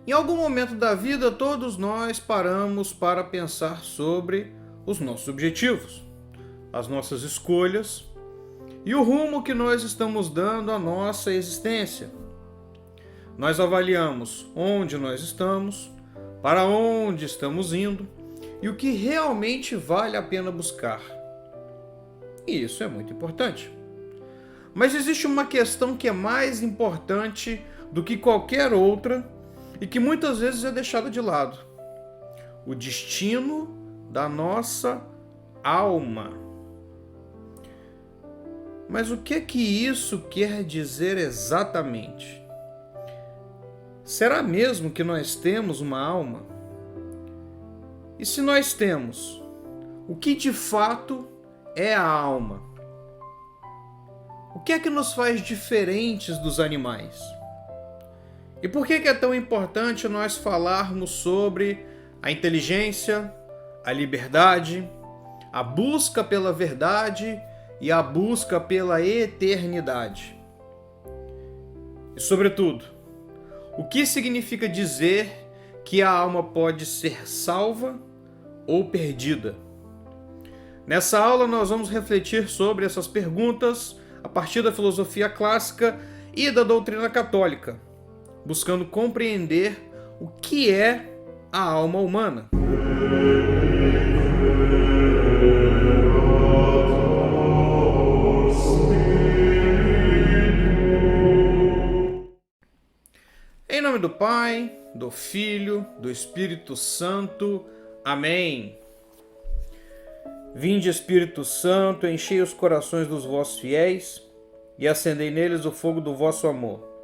Em algum momento da vida, todos nós paramos para pensar sobre os nossos objetivos, as nossas escolhas e o rumo que nós estamos dando à nossa existência. Nós avaliamos onde nós estamos, para onde estamos indo e o que realmente vale a pena buscar. E isso é muito importante. Mas existe uma questão que é mais importante do que qualquer outra e que muitas vezes é deixada de lado: o destino da nossa alma. Mas o que é que isso quer dizer exatamente? Será mesmo que nós temos uma alma? E se nós temos, o que de fato é a alma? O que é que nos faz diferentes dos animais? E por que é tão importante nós falarmos sobre a inteligência, a liberdade, a busca pela verdade e a busca pela eternidade? E, sobretudo, o que significa dizer que a alma pode ser salva ou perdida? Nessa aula nós vamos refletir sobre essas perguntas a partir da filosofia clássica e da doutrina católica, buscando compreender o que é a alma humana. Em nome do Pai, do Filho, do Espírito Santo. Amém. Vinde, Espírito Santo, enchei os corações dos vossos fiéis e acendei neles o fogo do vosso amor.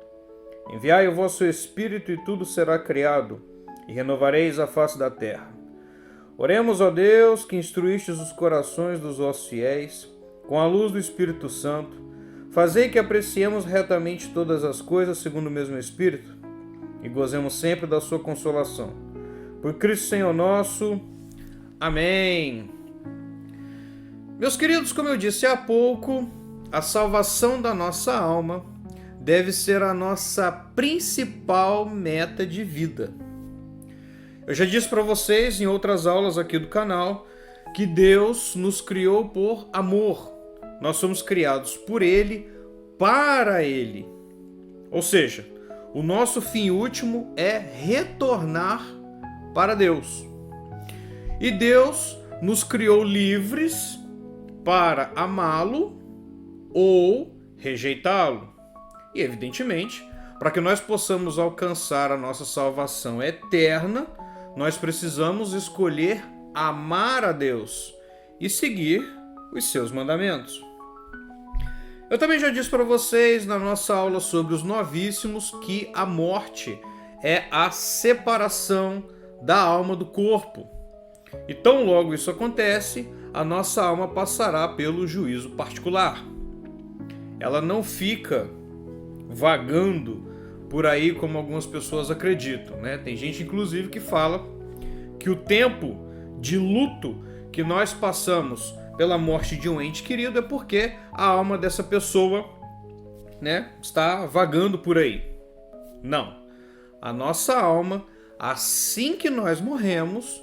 Enviai o vosso Espírito e tudo será criado, e renovareis a face da terra. Oremos, ó Deus, que instruístes os corações dos vossos fiéis, com a luz do Espírito Santo, fazei que apreciemos retamente todas as coisas segundo o mesmo Espírito, e gozemos sempre da sua consolação. Por Cristo Senhor nosso. Amém. Meus queridos, como eu disse há pouco, a salvação da nossa alma deve ser a nossa principal meta de vida. Eu já disse para vocês em outras aulas aqui do canal que Deus nos criou por amor. Nós somos criados por Ele, para Ele. Ou seja, o nosso fim último é retornar para Deus. E Deus nos criou livres para amá-lo ou rejeitá-lo. E, evidentemente, para que nós possamos alcançar a nossa salvação eterna, nós precisamos escolher amar a Deus e seguir os seus mandamentos. Eu também já disse para vocês na nossa aula sobre os novíssimos que a morte é a separação da alma do corpo. E tão logo isso acontece, a nossa alma passará pelo juízo particular. Ela não fica vagando por aí como algumas pessoas acreditam, né? Tem gente, inclusive, que fala que o tempo de luto que nós passamos pela morte de um ente querido é porque a alma dessa pessoa, né, está vagando por aí. Não. A nossa alma, assim que nós morremos,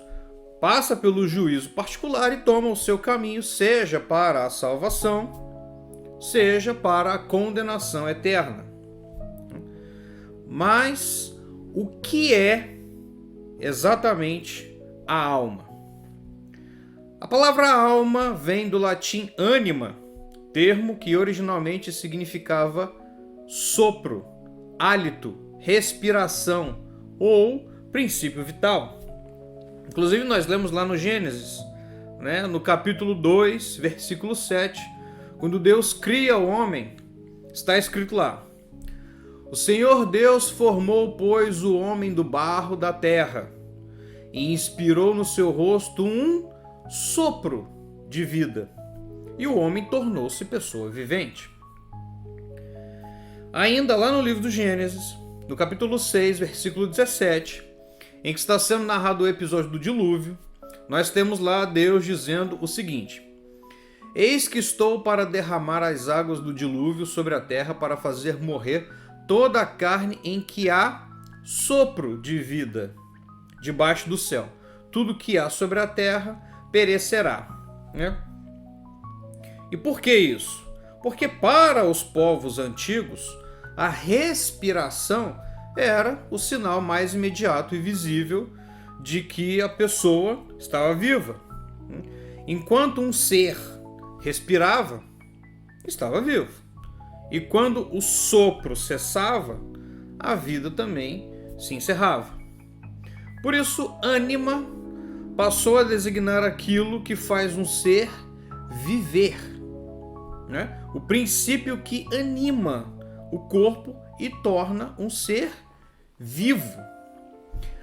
passa pelo juízo particular e toma o seu caminho, seja para a salvação, seja para a condenação eterna. Mas o que é exatamente a alma? A palavra alma vem do latim anima, termo que originalmente significava sopro, hálito, respiração ou princípio vital. Inclusive nós lemos lá no Gênesis, né, no capítulo 2, versículo 7, quando Deus cria o homem, está escrito lá: o Senhor Deus formou, pois, o homem do barro da terra e inspirou no seu rosto um sopro de vida, e o homem tornou-se pessoa vivente. Ainda lá no livro do Gênesis, no capítulo 6, versículo 17, em que está sendo narrado o episódio do dilúvio, nós temos lá Deus dizendo o seguinte: eis que estou para derramar as águas do dilúvio sobre a terra para fazer morrer toda a carne em que há sopro de vida debaixo do céu. Tudo que há sobre a terra perecerá, né? E por que isso? Porque para os povos antigos, a respiração era o sinal mais imediato e visível de que a pessoa estava viva. Enquanto um ser respirava, estava vivo. E quando o sopro cessava, a vida também se encerrava. Por isso, ânima passou a designar aquilo que faz um ser viver, né? O princípio que anima o corpo e torna um ser vivo.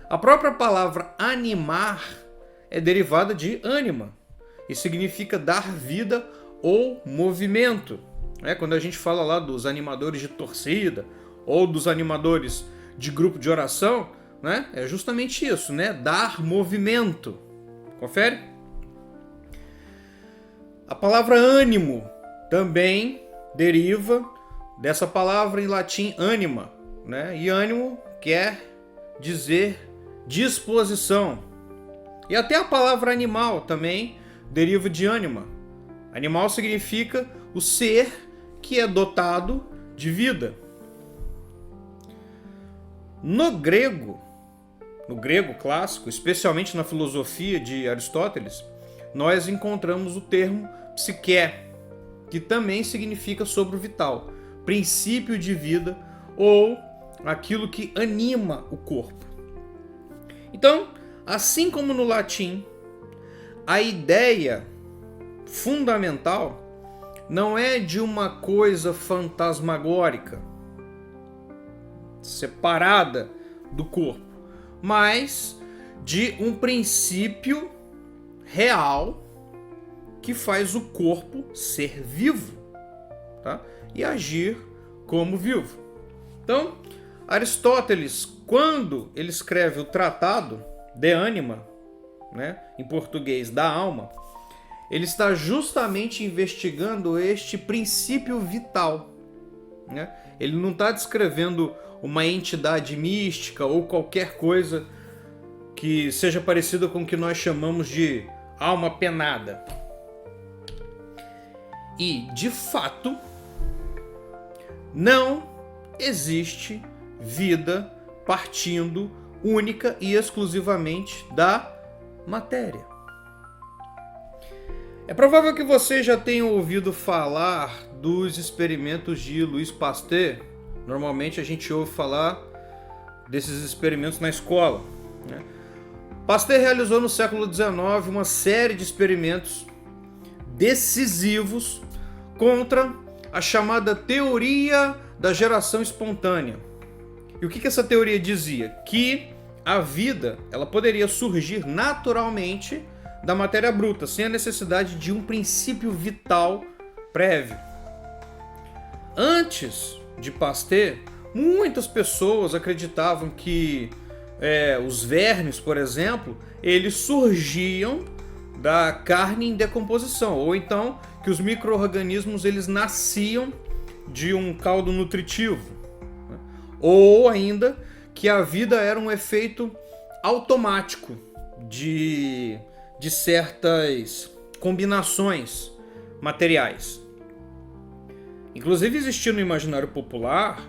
A própria palavra animar é derivada de ânima e significa dar vida ou movimento. Quando a gente fala lá dos animadores de torcida ou dos animadores de grupo de oração, né? É justamente isso, né? Dar movimento. Confere? A palavra ânimo também deriva dessa palavra em latim anima, né? E ânimo quer dizer disposição. E até a palavra animal também deriva de ânima. Animal significa o ser que é dotado de vida. No grego clássico, especialmente na filosofia de Aristóteles, nós encontramos o termo psique, que também significa sopro vital, princípio de vida ou aquilo que anima o corpo. Então, assim como no latim, a ideia fundamental não é de uma coisa fantasmagórica, separada do corpo, mas de um princípio real que faz o corpo ser vivo, tá? E agir como vivo. Então, Aristóteles, quando ele escreve o Tratado de Anima, né, em português, da alma, ele está justamente investigando este princípio vital, né? Ele não está descrevendo uma entidade mística ou qualquer coisa que seja parecida com o que nós chamamos de alma penada. E, de fato, não existe vida partindo única e exclusivamente da matéria. É provável que você já tenha ouvido falar dos experimentos de Louis Pasteur. Normalmente a gente ouve falar desses experimentos na escola, né? Pasteur realizou no século XIX uma série de experimentos decisivos contra a chamada teoria da geração espontânea. E o que essa teoria dizia? Que a vida ela poderia surgir naturalmente da matéria bruta, sem a necessidade de um princípio vital prévio. Antes de Pasteur, muitas pessoas acreditavam que os vermes, por exemplo, eles surgiam da carne em decomposição, ou então que os micro-organismos eles nasciam de um caldo nutritivo, né? Ou ainda que a vida era um efeito automático de certas combinações materiais. Inclusive existia no imaginário popular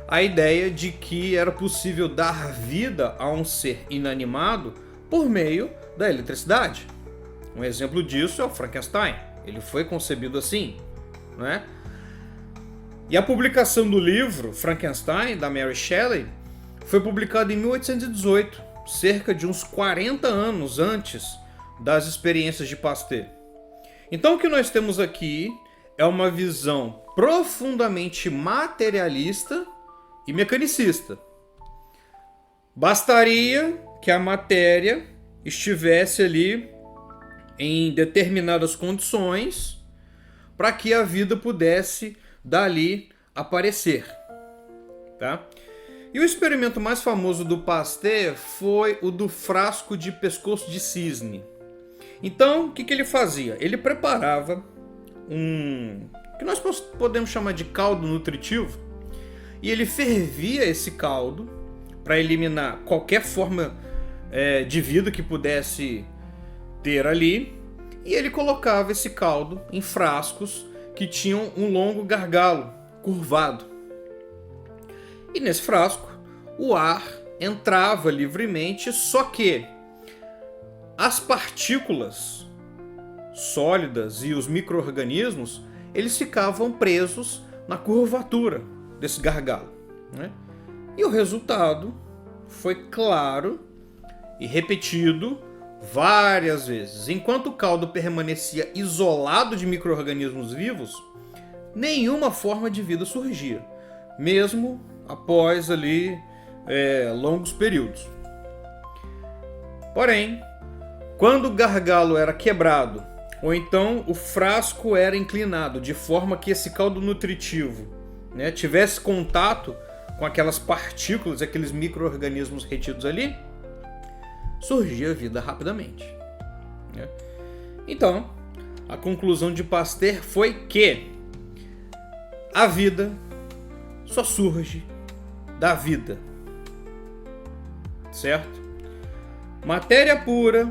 a ideia de que era possível dar vida a um ser inanimado por meio da eletricidade. Um exemplo disso é o Frankenstein. Ele foi concebido assim, né? E a publicação do livro Frankenstein, da Mary Shelley, foi publicada em 1818, cerca de uns 40 anos antes das experiências de Pasteur. Então o que nós temos aqui é uma visão profundamente materialista e mecanicista. Bastaria que a matéria estivesse ali em determinadas condições para que a vida pudesse dali aparecer, tá? E o experimento mais famoso do Pasteur foi o do frasco de pescoço de cisne. Então, o que ele fazia? Ele preparava que nós podemos chamar de caldo nutritivo, e ele fervia esse caldo para eliminar qualquer forma de vida que pudesse ter ali, e ele colocava esse caldo em frascos que tinham um longo gargalo curvado. E nesse frasco o ar entrava livremente, só que as partículas sólidas e os micro-organismos, eles ficavam presos na curvatura desse gargalo, né? E o resultado foi claro e repetido várias vezes. Enquanto o caldo permanecia isolado de micro-organismos vivos, nenhuma forma de vida surgia, mesmo após ali longos períodos. Porém, quando o gargalo era quebrado, ou então o frasco era inclinado de forma que esse caldo nutritivo, né, tivesse contato com aquelas partículas, aqueles micro-organismos retidos ali, surgia vida rapidamente, né? Então, a conclusão de Pasteur foi que a vida só surge da vida, certo? Matéria pura,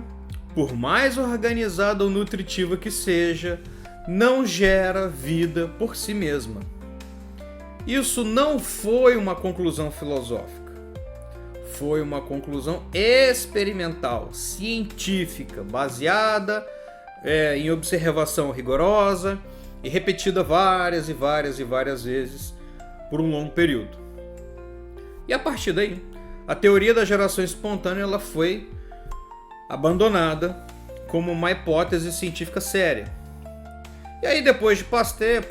por mais organizada ou nutritiva que seja, não gera vida por si mesma. Isso não foi uma conclusão filosófica. Foi uma conclusão experimental, científica, baseada em observação rigorosa e repetida várias e várias e várias vezes por um longo período. E a partir daí, a teoria da geração espontânea ela foi abandonada como uma hipótese científica séria. E aí depois de Pasteur,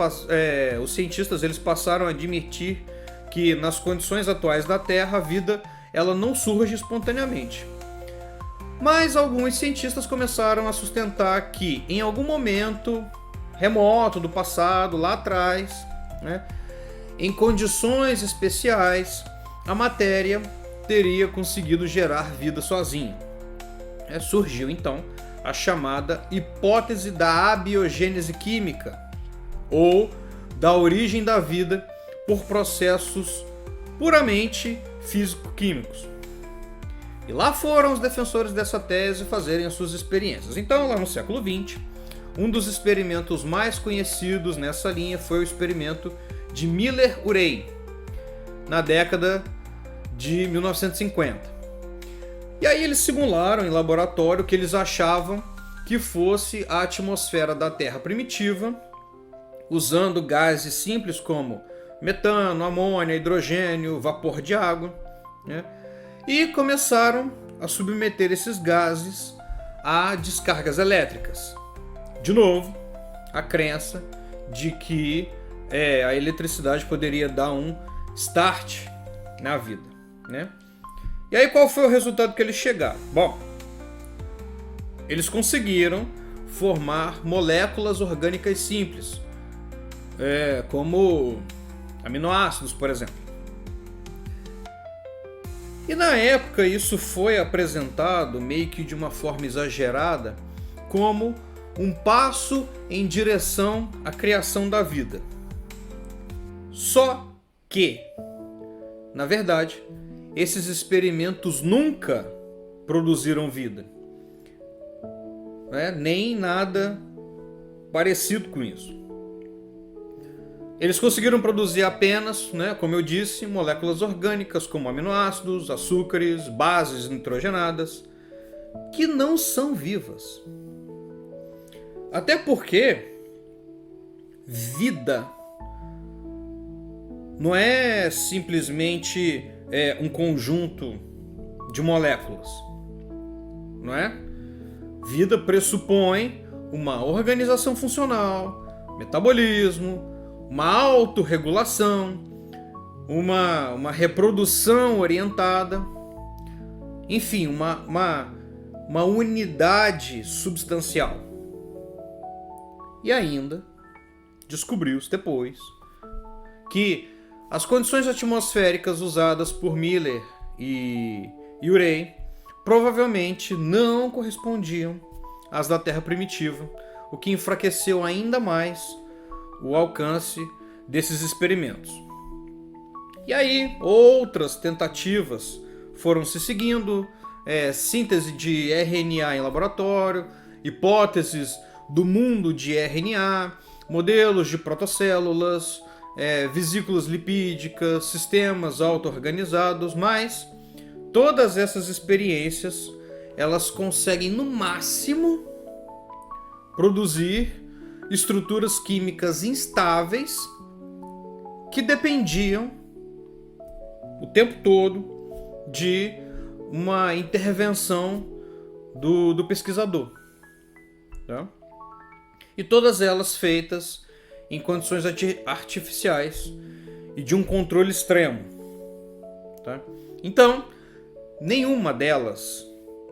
os cientistas eles passaram a admitir que nas condições atuais da Terra a vida ela não surge espontaneamente. Mas alguns cientistas começaram a sustentar que em algum momento remoto do passado, lá atrás, né, em condições especiais, a matéria teria conseguido gerar vida sozinha. Surgiu então a chamada hipótese da abiogênese química, ou da origem da vida por processos puramente físico-químicos. E lá foram os defensores dessa tese fazerem as suas experiências. Então, lá no século XX, um dos experimentos mais conhecidos nessa linha foi o experimento de Miller-Urey, na década de 1950. E aí eles simularam em laboratório que eles achavam que fosse a atmosfera da Terra primitiva, usando gases simples como metano, amônia, hidrogênio, vapor de água, né? E começaram a submeter esses gases a descargas elétricas. De novo, a crença de que a eletricidade poderia dar um start na vida, né? E aí qual foi o resultado que eles chegaram? Bom, eles conseguiram formar moléculas orgânicas simples, como aminoácidos, por exemplo. E na época isso foi apresentado meio que de uma forma exagerada como um passo em direção à criação da vida. Só que, na verdade, esses experimentos nunca produziram vida, nem nada parecido com isso. Eles conseguiram produzir apenas, como eu disse, moléculas orgânicas como aminoácidos, açúcares, bases nitrogenadas, que não são vivas. Até porque vida não é simplesmente um conjunto de moléculas, não é? Vida pressupõe uma organização funcional, metabolismo, uma autorregulação, uma reprodução orientada, enfim, uma unidade substancial. E ainda descobriu-se depois que as condições atmosféricas usadas por Miller e Urey provavelmente não correspondiam às da Terra primitiva, o que enfraqueceu ainda mais o alcance desses experimentos. E aí, outras tentativas foram se seguindo, síntese de RNA em laboratório, hipóteses do mundo de RNA, modelos de protocélulas, vesículas lipídicas, sistemas auto-organizados, mas todas essas experiências elas conseguem no máximo produzir estruturas químicas instáveis que dependiam o tempo todo de uma intervenção do pesquisador. Tá? E todas elas feitas em condições artificiais e de um controle extremo. Tá? Então, nenhuma delas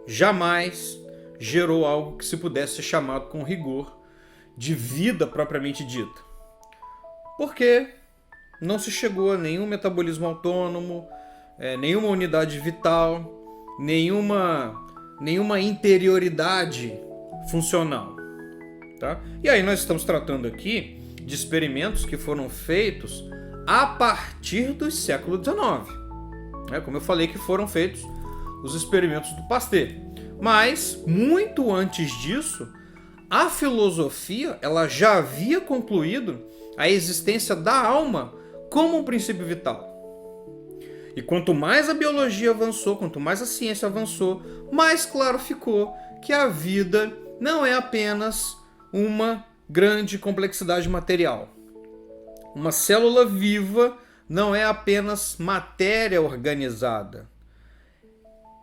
jamais gerou algo que se pudesse ser chamado com rigor de vida propriamente dita. Porque não se chegou a nenhum metabolismo autônomo, nenhuma unidade vital, nenhuma interioridade funcional. Tá? E aí nós estamos tratando aqui de experimentos que foram feitos a partir do século XIX. Como eu falei que foram feitos os experimentos do Pasteur. Mas, muito antes disso, a filosofia ela já havia concluído a existência da alma como um princípio vital. E quanto mais a biologia avançou, quanto mais a ciência avançou, mais claro ficou que a vida não é apenas uma grande complexidade material. Uma célula viva não é apenas matéria organizada.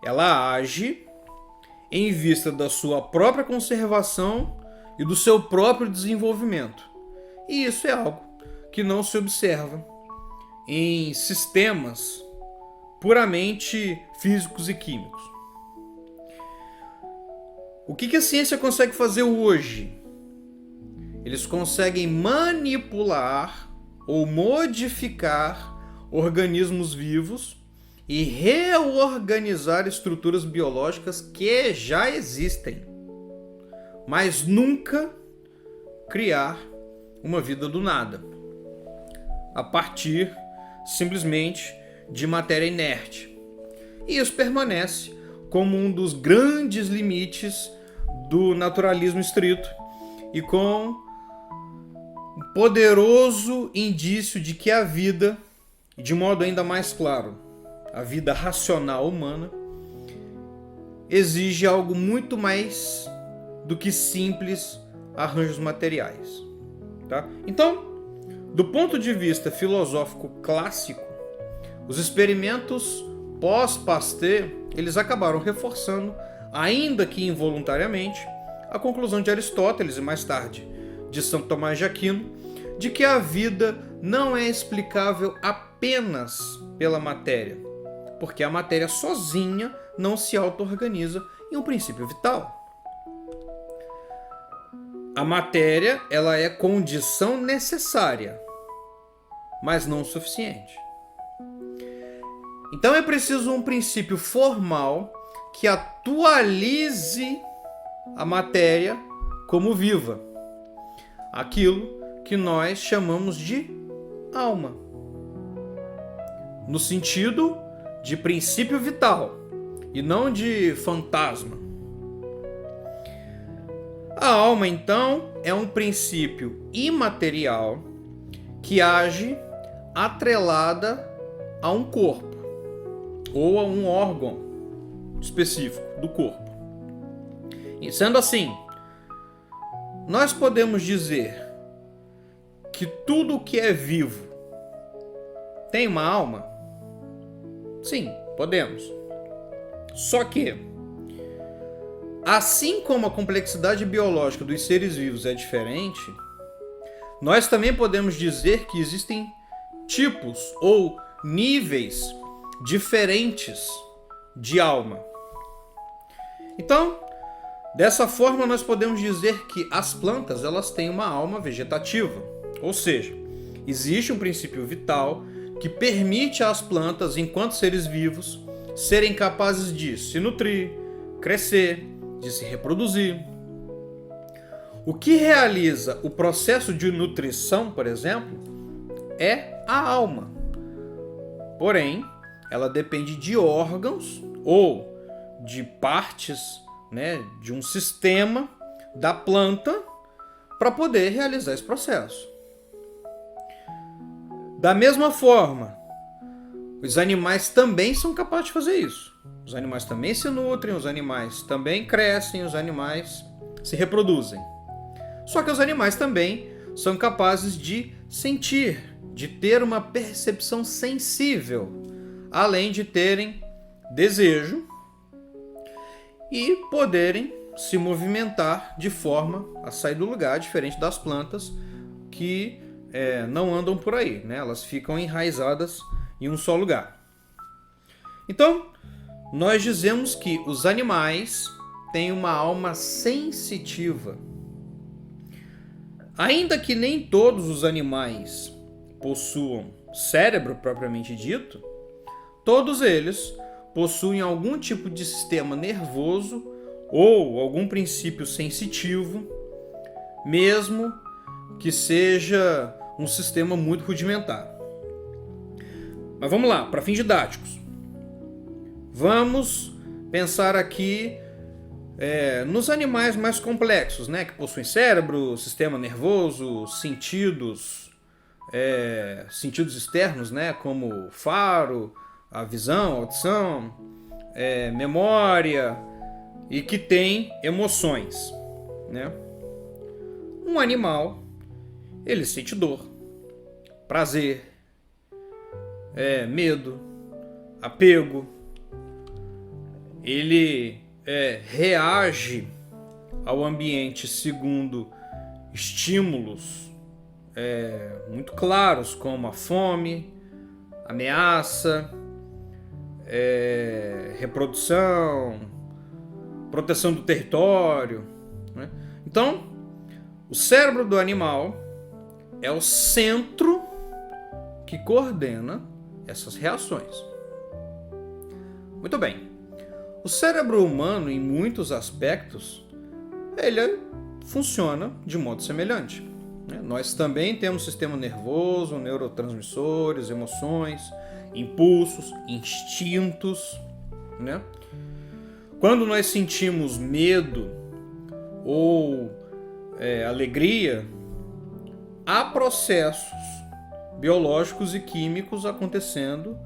Ela age em vista da sua própria conservação e do seu próprio desenvolvimento. E isso é algo que não se observa em sistemas puramente físicos e químicos. O que a ciência consegue fazer hoje? Eles conseguem manipular ou modificar organismos vivos e reorganizar estruturas biológicas que já existem, mas nunca criar uma vida do nada, a partir simplesmente de matéria inerte. E isso permanece como um dos grandes limites do naturalismo estrito e com um poderoso indício de que a vida, de modo ainda mais claro, a vida racional humana, exige algo muito mais do que simples arranjos materiais. Tá? Então, do ponto de vista filosófico clássico, os experimentos pós-Pasteur, eles acabaram reforçando, ainda que involuntariamente, a conclusão de Aristóteles e mais tarde de Santo Tomás de Aquino, de que a vida não é explicável apenas pela matéria, porque a matéria sozinha não se auto-organiza em um princípio vital. A matéria, ela é condição necessária, mas não suficiente. Então é preciso um princípio formal que atualize a matéria como viva, aquilo que nós chamamos de alma, no sentido de princípio vital e não de fantasma. A alma, então, é um princípio imaterial que age atrelada a um corpo ou a um órgão específico do corpo. E sendo assim, nós podemos dizer que tudo que é vivo tem uma alma? Sim, podemos. Só que, assim como a complexidade biológica dos seres vivos é diferente, nós também podemos dizer que existem tipos ou níveis diferentes de alma. Então, dessa forma nós podemos dizer que as plantas elas têm uma alma vegetativa, ou seja, existe um princípio vital que permite às plantas, enquanto seres vivos, serem capazes de se nutrir, crescer, de se reproduzir. O que realiza o processo de nutrição, por exemplo, é a alma. Porém, ela depende de órgãos ou de partes, né, de um sistema da planta para poder realizar esse processo. Da mesma forma, os animais também são capazes de fazer isso. Os animais também se nutrem, os animais também crescem, os animais se reproduzem. Só que os animais também são capazes de sentir, de ter uma percepção sensível, além de terem desejo e poderem se movimentar de forma a sair do lugar, diferente das plantas que não andam por aí, né? Elas ficam enraizadas em um só lugar. Então, nós dizemos que os animais têm uma alma sensitiva. Ainda que nem todos os animais possuam cérebro propriamente dito, todos eles possuem algum tipo de sistema nervoso ou algum princípio sensitivo, mesmo que seja um sistema muito rudimentar. Mas vamos lá, para fins didáticos. Vamos pensar aqui nos animais mais complexos, né, que possuem cérebro, sistema nervoso, sentidos externos, né, como faro, a visão, a audição, memória e que tem emoções, né? Um animal, ele sente dor, prazer, medo, apego. Ele reage ao ambiente segundo estímulos muito claros, como a fome, ameaça, reprodução, proteção do território, né? Então, o cérebro do animal é o centro que coordena essas reações. Muito bem. O cérebro humano, em muitos aspectos, ele funciona de modo semelhante, né? Nós também temos sistema nervoso, neurotransmissores, emoções, impulsos, instintos, né? Quando nós sentimos medo ou alegria, há processos biológicos e químicos acontecendo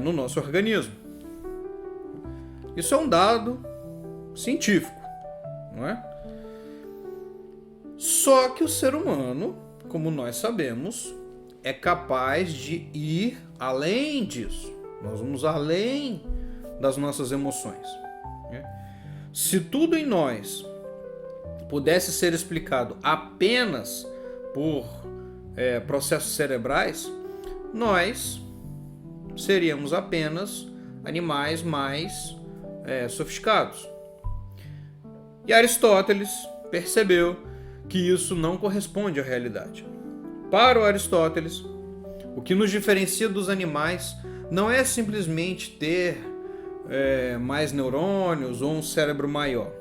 no nosso organismo. Isso é um dado científico, não é? Só que o ser humano, como nós sabemos, é capaz de ir além disso. Nós vamos além das nossas emoções, né? Se tudo em nós pudesse ser explicado apenas por processos cerebrais, nós seríamos apenas animais mais sofisticados. E Aristóteles percebeu que isso não corresponde à realidade. Para o Aristóteles, o que nos diferencia dos animais não é simplesmente ter mais neurônios ou um cérebro maior.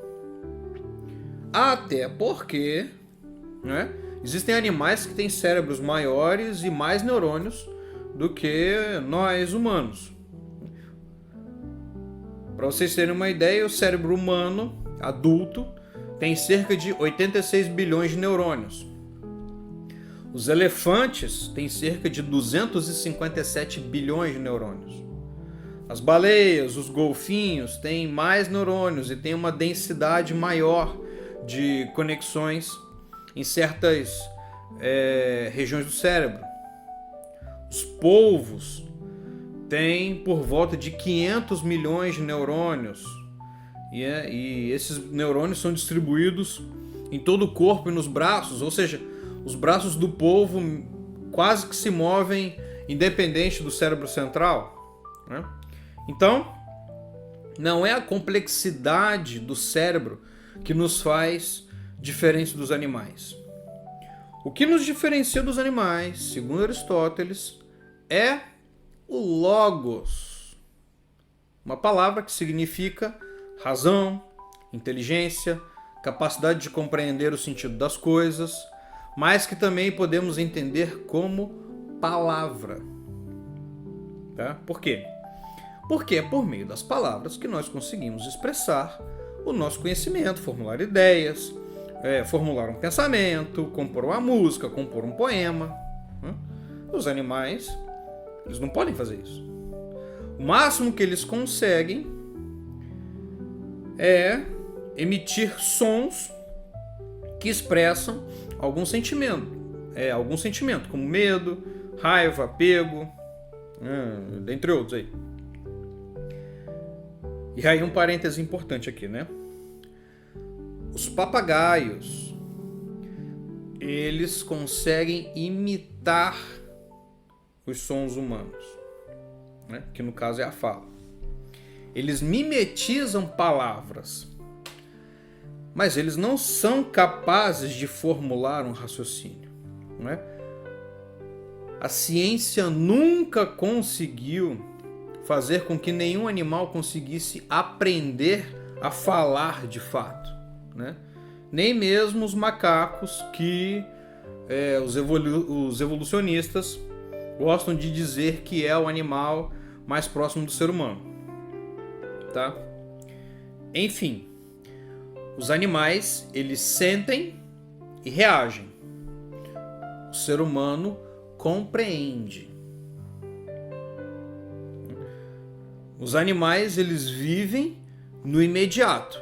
Até porque, né, existem animais que têm cérebros maiores e mais neurônios do que nós humanos. Para vocês terem uma ideia, o cérebro humano adulto tem cerca de 86 bilhões de neurônios. Os elefantes têm cerca de 257 bilhões de neurônios. As baleias, os golfinhos têm mais neurônios e têm uma densidade maior de conexões em certas regiões do cérebro. Os polvos têm por volta de 500 milhões de neurônios. E esses neurônios são distribuídos em todo o corpo e nos braços, ou seja, os braços do polvo quase que se movem independente do cérebro central, né? Então, não é a complexidade do cérebro que nos faz diferentes dos animais. O que nos diferencia dos animais, segundo Aristóteles, é o logos, uma palavra que significa razão, inteligência, capacidade de compreender o sentido das coisas, mas que também podemos entender como palavra. Tá? Por quê? Porque é por meio das palavras que nós conseguimos expressar o nosso conhecimento, formular ideias, formular um pensamento, compor uma música, compor um poema. Os animais, eles não podem fazer isso. O máximo que eles conseguem é emitir sons que expressam algum sentimento, como medo, raiva, apego, dentre outros aí. E aí um parêntese importante aqui, né? Os papagaios, eles conseguem imitar os sons humanos, né? Que no caso é a fala. Eles mimetizam palavras, mas eles não são capazes de formular um raciocínio, não é? A ciência nunca conseguiu fazer com que nenhum animal conseguisse aprender a falar de fato, né? Nem mesmo os macacos, que os evolucionistas gostam de dizer que é o animal mais próximo do ser humano, tá? Enfim, os animais, eles sentem e reagem. O ser humano compreende. Os animais, eles vivem no imediato.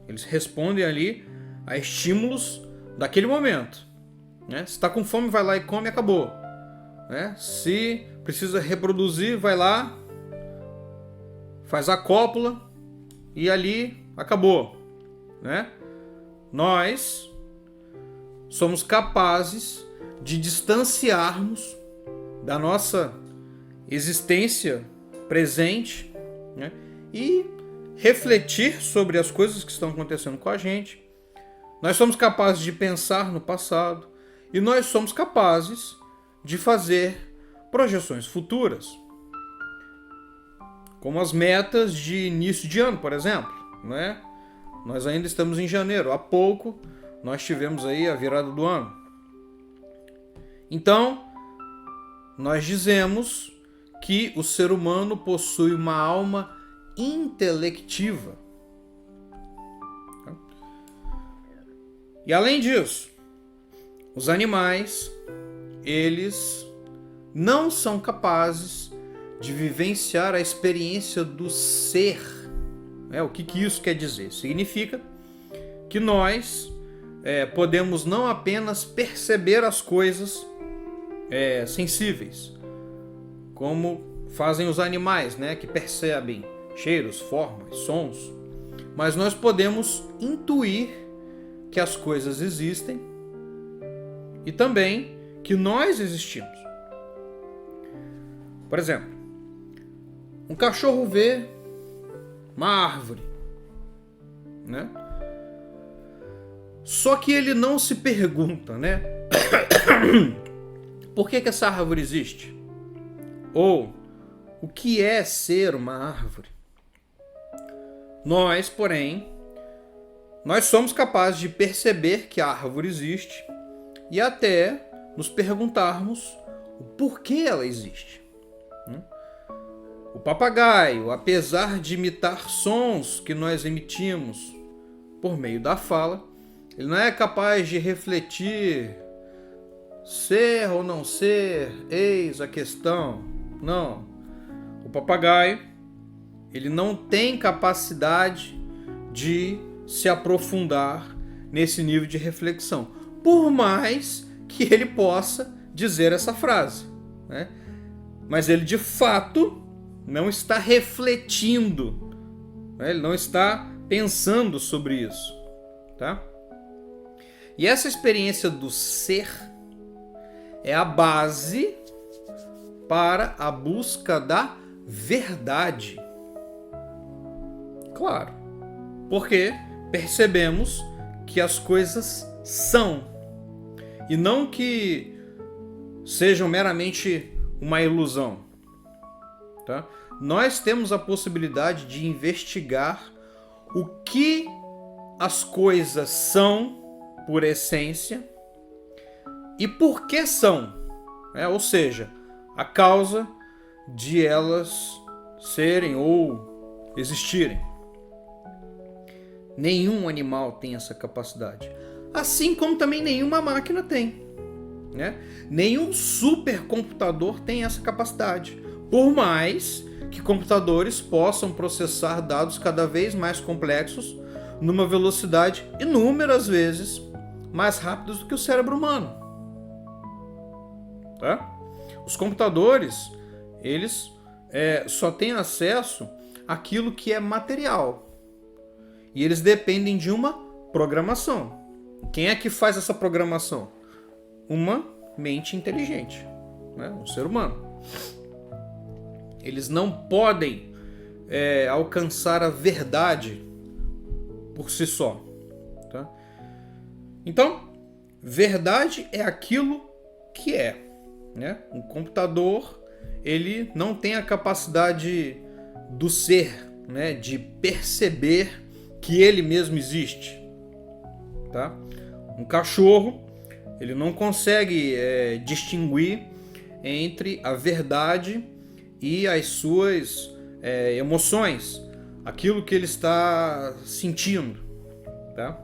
Eles respondem ali a estímulos daquele momento. Se está com fome, vai lá e come e acabou. Se precisa reproduzir, vai lá, faz a cópula e ali acabou. Nós somos capazes de distanciarmos da nossa existência presente, e refletir sobre as coisas que estão acontecendo com a gente. Nós somos capazes de pensar no passado e nós somos capazes de fazer projeções futuras, como as metas de início de ano, por exemplo, Nós ainda estamos em janeiro, há pouco nós tivemos aí a virada do ano. Então, nós dizemos que o ser humano possui uma alma intelectiva. E além disso, os animais, eles não são capazes de vivenciar a experiência do ser. O que isso quer dizer? Significa que nós podemos não apenas perceber as coisas sensíveis, como fazem os animais, que percebem cheiros, formas, sons, mas nós podemos intuir que as coisas existem e também que nós existimos. Por exemplo, um cachorro vê uma árvore, Só que ele não se pergunta, por que essa árvore existe? Ou o que é ser uma árvore? Nós, porém, nós somos capazes de perceber que a árvore existe e até nos perguntarmos o porquê ela existe. O papagaio, apesar de imitar sons que nós emitimos por meio da fala, ele não é capaz de refletir ser ou não ser, eis a questão. Não. O papagaio, ele não tem capacidade de se aprofundar nesse nível de reflexão, por mais que ele possa dizer essa frase, Mas ele de fato não está refletindo, ele não está pensando sobre isso, tá? E essa experiência do ser é a base para a busca da verdade. Claro, porque percebemos que as coisas são, e não que sejam meramente uma ilusão, tá? Nós temos a possibilidade de investigar o que as coisas são por essência e por que são, ou seja, a causa de elas serem ou existirem. Nenhum animal tem essa capacidade. Assim como também nenhuma máquina tem, né? Nenhum supercomputador tem essa capacidade. Por mais que computadores possam processar dados cada vez mais complexos numa velocidade inúmeras vezes mais rápida do que o cérebro humano. Tá? Os computadores, eles só têm acesso àquilo que é material. E eles dependem de uma programação. Quem é que faz essa programação? Uma mente inteligente, né? Um ser humano. Eles não podem alcançar a verdade por si só. Tá? Então, verdade é aquilo que é. Né? Um computador, ele não tem a capacidade do ser, né? De perceber que ele mesmo existe. Tá? Um cachorro, ele não consegue distinguir entre a verdade e as suas emoções, aquilo que ele está sentindo. Tá?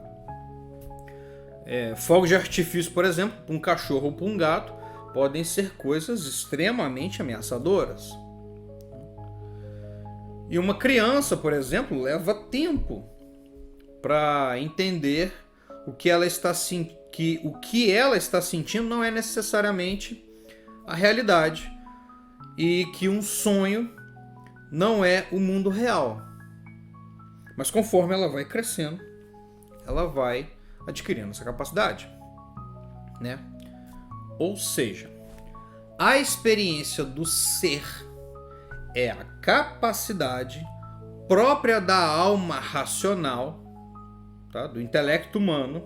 Fogos de artifício, por exemplo, para um cachorro ou para um gato, podem ser coisas extremamente ameaçadoras. E uma criança, por exemplo, leva tempo para entender o que ela está sentindo não é necessariamente a realidade e que um sonho não é o mundo real. Mas conforme ela vai crescendo, ela vai adquirindo essa capacidade, né? Ou seja, a experiência do ser é a capacidade própria da alma racional, tá? Do intelecto humano,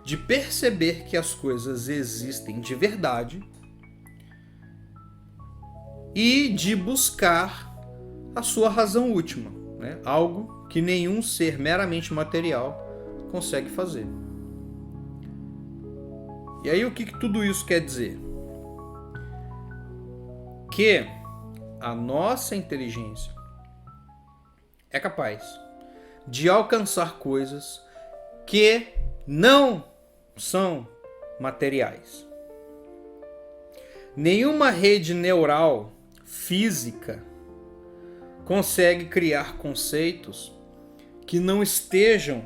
de perceber que as coisas existem de verdade e de buscar a sua razão última, né? Algo que nenhum ser meramente material consegue fazer. E aí o que tudo isso quer dizer? Que a nossa inteligência é capaz de alcançar coisas que não são materiais. Nenhuma rede neural física consegue criar conceitos que não estejam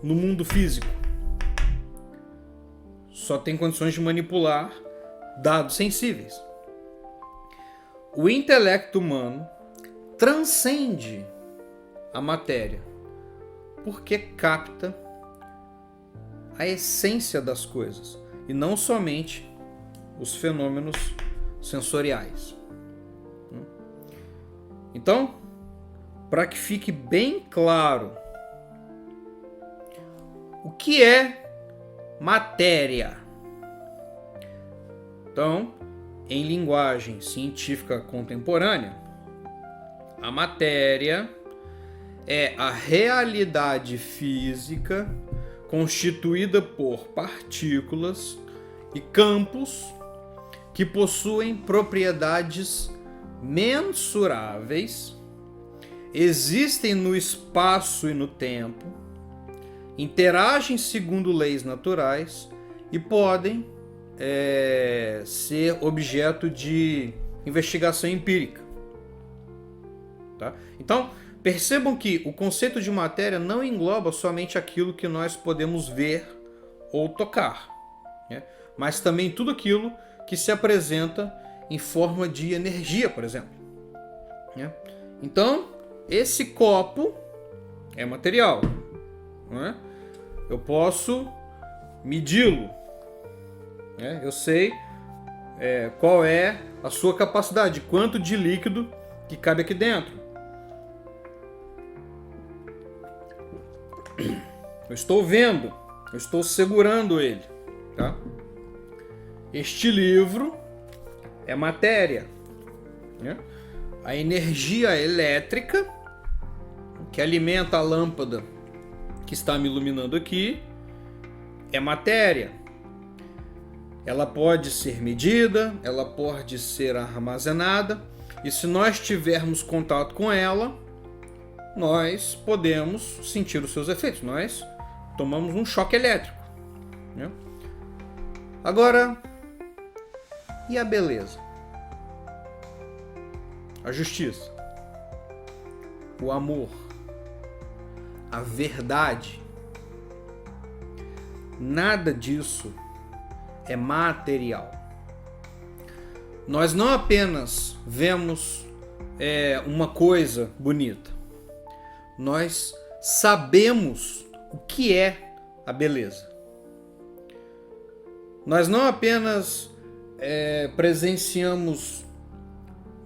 no mundo físico. Só tem condições de manipular dados sensíveis. O intelecto humano transcende a matéria porque capta a essência das coisas e não somente os fenômenos sensoriais. Então, para que fique bem claro o que é matéria. Então, em linguagem científica contemporânea, a matéria é a realidade física constituída por partículas e campos que possuem propriedades mensuráveis, existem no espaço e no tempo, interagem segundo leis naturais e podem ser objeto de investigação empírica. Tá? Então, percebam que o conceito de matéria não engloba somente aquilo que nós podemos ver ou tocar, né? Mas também tudo aquilo que se apresenta em forma de energia, por exemplo, né? Então, esse copo é material, né? Eu posso medi-lo, né? Eu sei qual é a sua capacidade, quanto de líquido que cabe aqui dentro. Eu estou vendo, eu estou segurando ele, tá? Este livro é matéria, né? A energia elétrica que alimenta a lâmpada que está me iluminando aqui é matéria. Ela pode ser medida, ela pode ser armazenada E se nós tivermos contato com ela, nós podemos sentir os seus efeitos. Nós tomamos um choque elétrico, né? Agora, e a beleza? A justiça, o amor, a verdade. Nada disso é material. Nós não apenas vemos uma coisa bonita, nós sabemos o que é a beleza. Nós não apenas presenciamos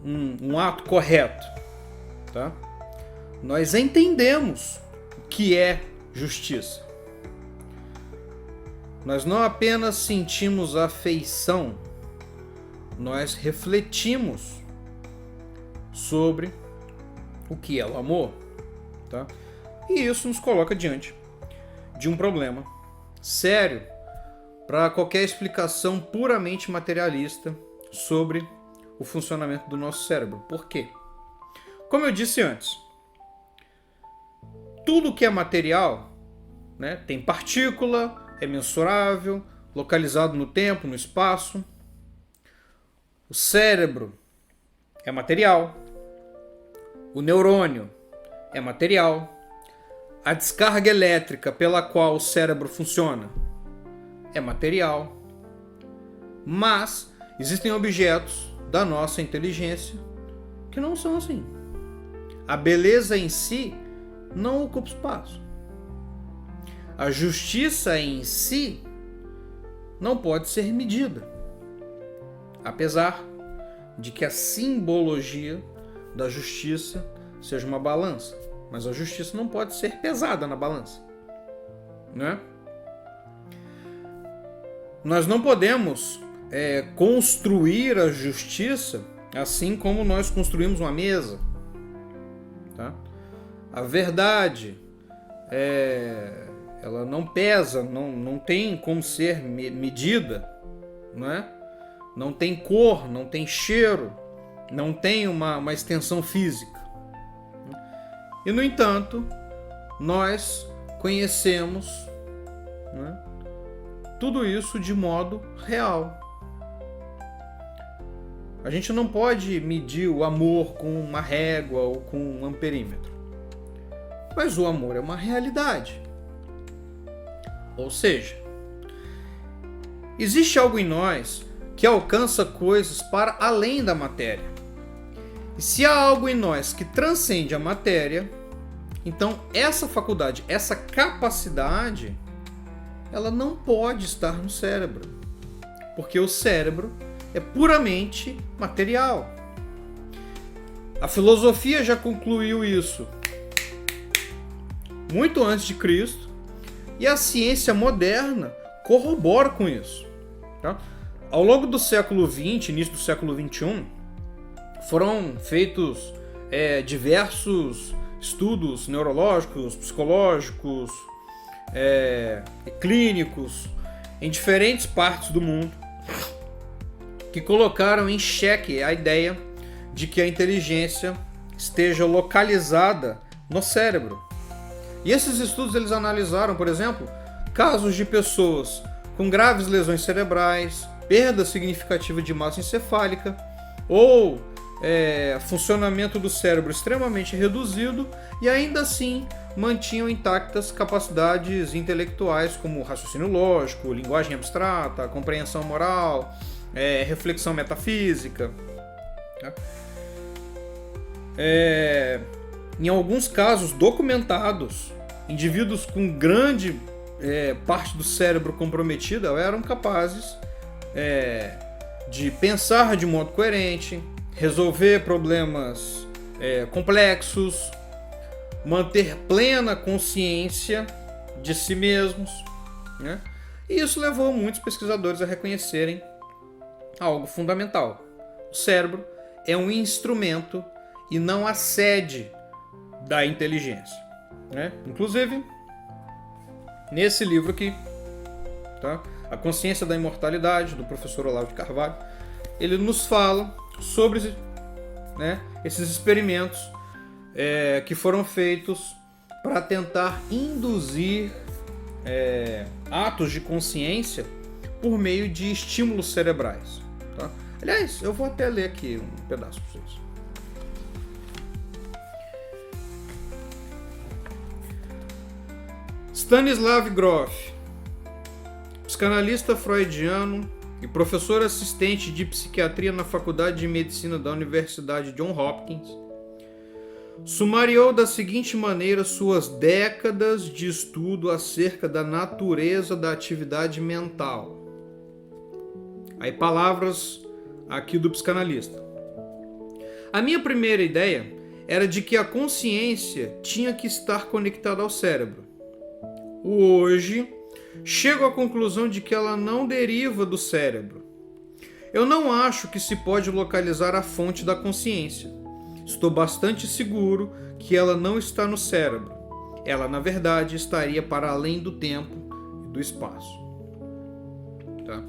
um ato correto, tá? Nós entendemos o que é justiça. Nós não apenas sentimos afeição, nós refletimos sobre o que é o amor, tá? E isso nos coloca diante de um problema sério para qualquer explicação puramente materialista sobre o funcionamento do nosso cérebro. Por quê? Como eu disse antes, tudo que é material, né, tem partícula, é mensurável, localizado no tempo, no espaço. O cérebro é material. O neurônio é material. A descarga elétrica pela qual o cérebro funciona é material. Mas existem objetos da nossa inteligência que não são assim. A beleza em si não ocupa espaço. A justiça em si não pode ser medida, apesar de que a simbologia da justiça seja uma balança. Mas a justiça não pode ser pesada na balança, né? Nós não podemos construir a justiça assim como nós construímos uma mesa, tá? A verdade ela não pesa, não tem como ser medida, não é? Não tem cor, não tem cheiro, não tem uma extensão física. E, no entanto, nós conhecemos, né, tudo isso de modo real. A gente não pode medir o amor com uma régua ou com um amperímetro. Mas o amor é uma realidade. Ou seja, existe algo em nós que alcança coisas para além da matéria. E se há algo em nós que transcende a matéria, então essa faculdade, essa capacidade, ela não pode estar no cérebro. Porque o cérebro é puramente material. A filosofia já concluiu isso muito antes de Cristo, e a ciência moderna corrobora com isso, tá? Ao longo do século XX, início do século XXI, foram feitos diversos estudos neurológicos, psicológicos, clínicos, em diferentes partes do mundo, que colocaram em xeque a ideia de que a inteligência esteja localizada no cérebro. E esses estudos eles analisaram, por exemplo, casos de pessoas com graves lesões cerebrais, perda significativa de massa encefálica ou funcionamento do cérebro extremamente reduzido, e ainda assim mantinham intactas capacidades intelectuais como raciocínio lógico, linguagem abstrata, compreensão moral, reflexão metafísica. Tá? Em alguns casos documentados, indivíduos com grande parte do cérebro comprometida eram capazes de pensar de modo coerente, resolver problemas complexos, manter plena consciência de si mesmos, né? E isso levou muitos pesquisadores a reconhecerem algo fundamental. O cérebro é um instrumento e não a sede da inteligência, né? Inclusive, nesse livro aqui, tá? A Consciência da Imortalidade, do professor Olavo de Carvalho, ele nos fala sobre né, esses experimentos que foram feitos para tentar induzir atos de consciência por meio de estímulos cerebrais. Tá? Aliás, eu vou até ler aqui um pedaço para vocês. Stanislav Grof, psicanalista freudiano e professor assistente de psiquiatria na Faculdade de Medicina da Universidade Johns Hopkins, sumariou da seguinte maneira suas décadas de estudo acerca da natureza da atividade mental. Aí palavras aqui do psicanalista. A minha primeira ideia era de que a consciência tinha que estar conectada ao cérebro. Hoje, chego à conclusão de que ela não deriva do cérebro. Eu não acho que se pode localizar a fonte da consciência. Estou bastante seguro que ela não está no cérebro. Ela, na verdade, estaria para além do tempo e do espaço. Tá?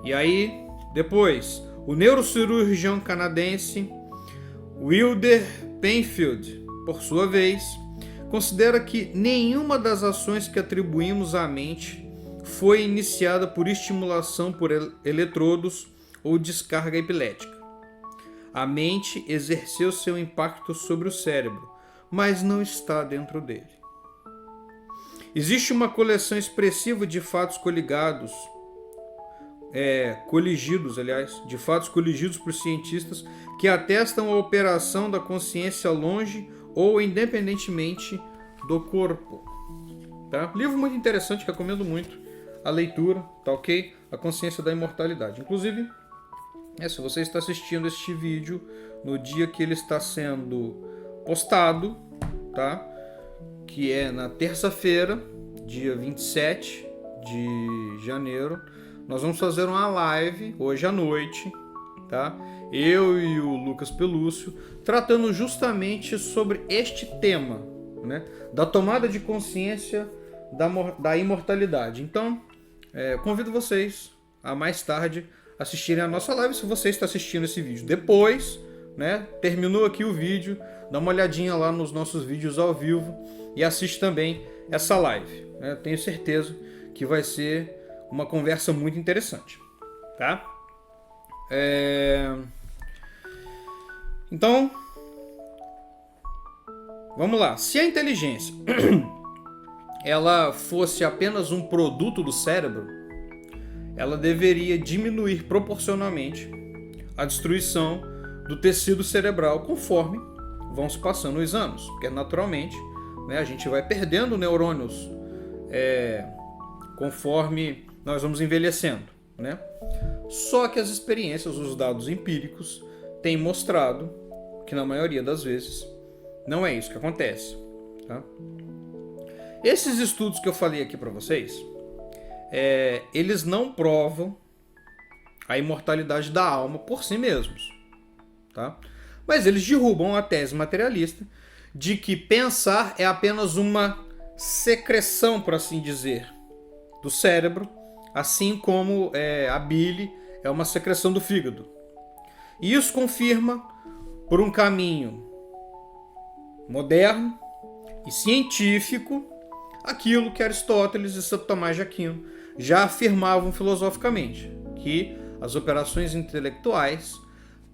E aí, depois, o neurocirurgião canadense Wilder Penfield, por sua vez, considera que nenhuma das ações que atribuímos à mente foi iniciada por estimulação por eletrodos ou descarga epilética. A mente exerceu seu impacto sobre o cérebro, mas não está dentro dele. Existe uma coleção expressiva de fatos coligidos por cientistas que atestam a operação da consciência longe ou independentemente do corpo. Tá? Livro muito interessante, recomendo muito a leitura, tá ok? A Consciência da Imortalidade. Inclusive, se você está assistindo este vídeo no dia que ele está sendo postado, tá? Que é na terça-feira, dia 27 de janeiro, nós vamos fazer uma live hoje à noite, tá? Eu e o Lucas Pelúcio, tratando justamente sobre este tema, né? Da tomada de consciência da imortalidade. Então, convido vocês a mais tarde assistirem a nossa live, se você está assistindo esse vídeo depois, né? Terminou aqui o vídeo, dá uma olhadinha lá nos nossos vídeos ao vivo e assiste também essa live, né? Tenho certeza que vai ser uma conversa muito interessante, tá? Então, vamos lá. Se a inteligência ela fosse apenas um produto do cérebro, ela deveria diminuir proporcionalmente a destruição do tecido cerebral conforme vão se passando os anos, porque naturalmente, né, a gente vai perdendo neurônios conforme nós vamos envelhecendo, né? Só que as experiências, os dados empíricos têm mostrado que na maioria das vezes não é isso que acontece, tá? Esses estudos que eu falei aqui para vocês, eles não provam a imortalidade da alma por si mesmos, tá? Mas eles derrubam a tese materialista de que pensar é apenas uma secreção, por assim dizer, do cérebro, assim como a bile é uma secreção do fígado. E isso confirma, por um caminho moderno e científico, aquilo que Aristóteles e Santo Tomás de Aquino já afirmavam filosoficamente, que as operações intelectuais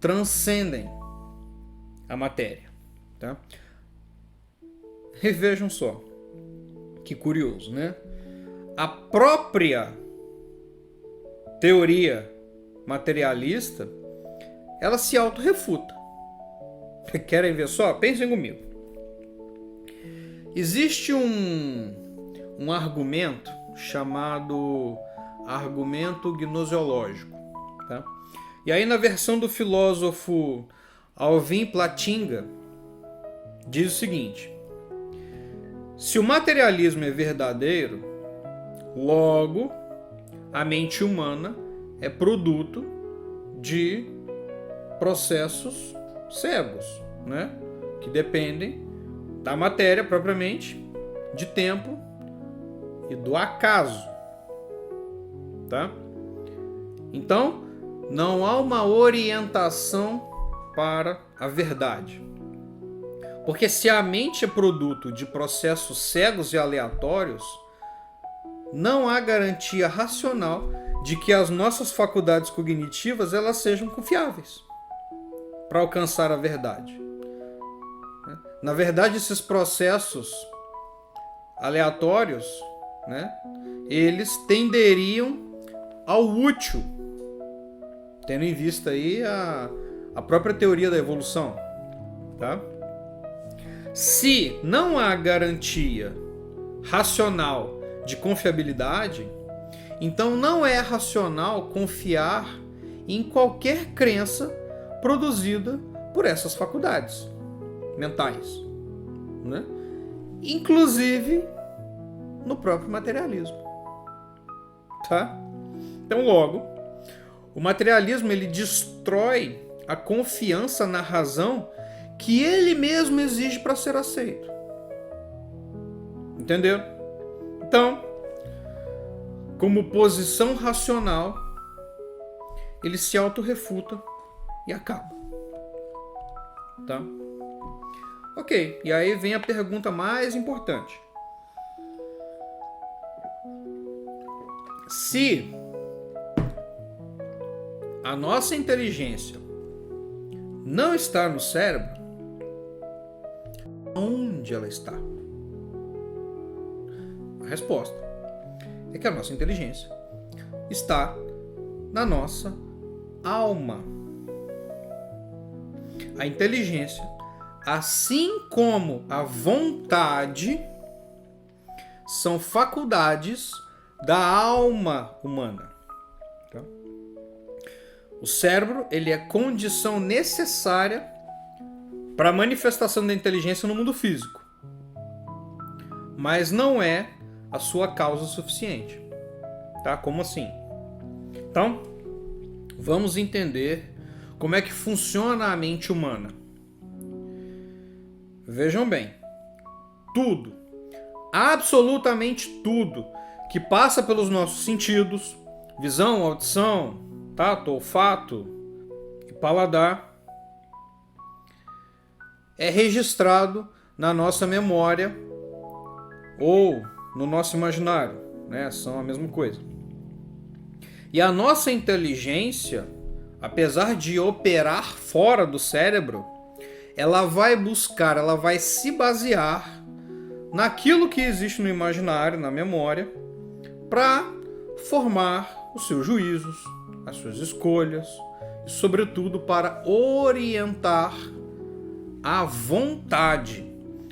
transcendem a matéria. Tá? E vejam só, que curioso, né? A própria teoria materialista, ela se autorrefuta. Querem ver só? Pensem comigo. Existe um argumento chamado argumento gnoseológico, tá? E aí na versão do filósofo Alvin Plantinga diz o seguinte: se o materialismo é verdadeiro, logo a mente humana é produto de processos cegos, né? Que dependem da matéria propriamente, de tempo e do acaso, tá? Então, não há uma orientação para a verdade. Porque se a mente é produto de processos cegos e aleatórios, não há garantia racional de que as nossas faculdades cognitivas elas sejam confiáveis para alcançar a verdade. Na verdade, esses processos aleatórios, né, eles tenderiam ao útil, tendo em vista aí a própria teoria da evolução, tá? Se não há garantia racional de confiabilidade, então não é racional confiar em qualquer crença produzida por essas faculdades mentais, né? Inclusive no próprio materialismo, tá? Então, logo, o materialismo ele destrói a confiança na razão que ele mesmo exige para ser aceito. Entendeu? Então, como posição racional, ele se autorrefuta e acaba. Tá? Ok, e aí vem a pergunta mais importante. Se a nossa inteligência não está no cérebro, onde ela está? A resposta é que a nossa inteligência está na nossa alma. A inteligência, assim como a vontade, são faculdades da alma humana. Tá? O cérebro ele é condição necessária para a manifestação da inteligência no mundo físico, mas não é a sua causa suficiente. Tá? Como assim? Então, vamos entender como é que funciona a mente humana. Vejam bem, tudo, absolutamente tudo que passa pelos nossos sentidos, visão, audição, tato, olfato e paladar, é registrado na nossa memória ou no nosso imaginário, né? São a mesma coisa. E a nossa inteligência, apesar de operar fora do cérebro, ela vai buscar, ela vai se basear naquilo que existe no imaginário, na memória, para formar os seus juízos, as suas escolhas, e, sobretudo, para orientar a vontade.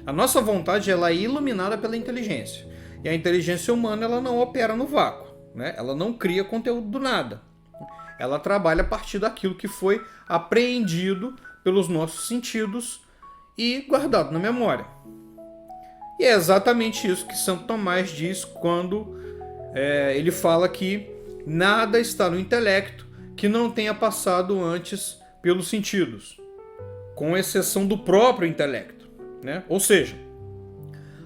A nossa vontade ela é iluminada pela inteligência. E a inteligência humana ela não opera no vácuo, né? Ela não cria conteúdo do nada. Ela trabalha a partir daquilo que foi apreendido pelos nossos sentidos e guardado na memória. E é exatamente isso que Santo Tomás diz quando ele fala que nada está no intelecto que não tenha passado antes pelos sentidos, com exceção do próprio intelecto, né? Ou seja,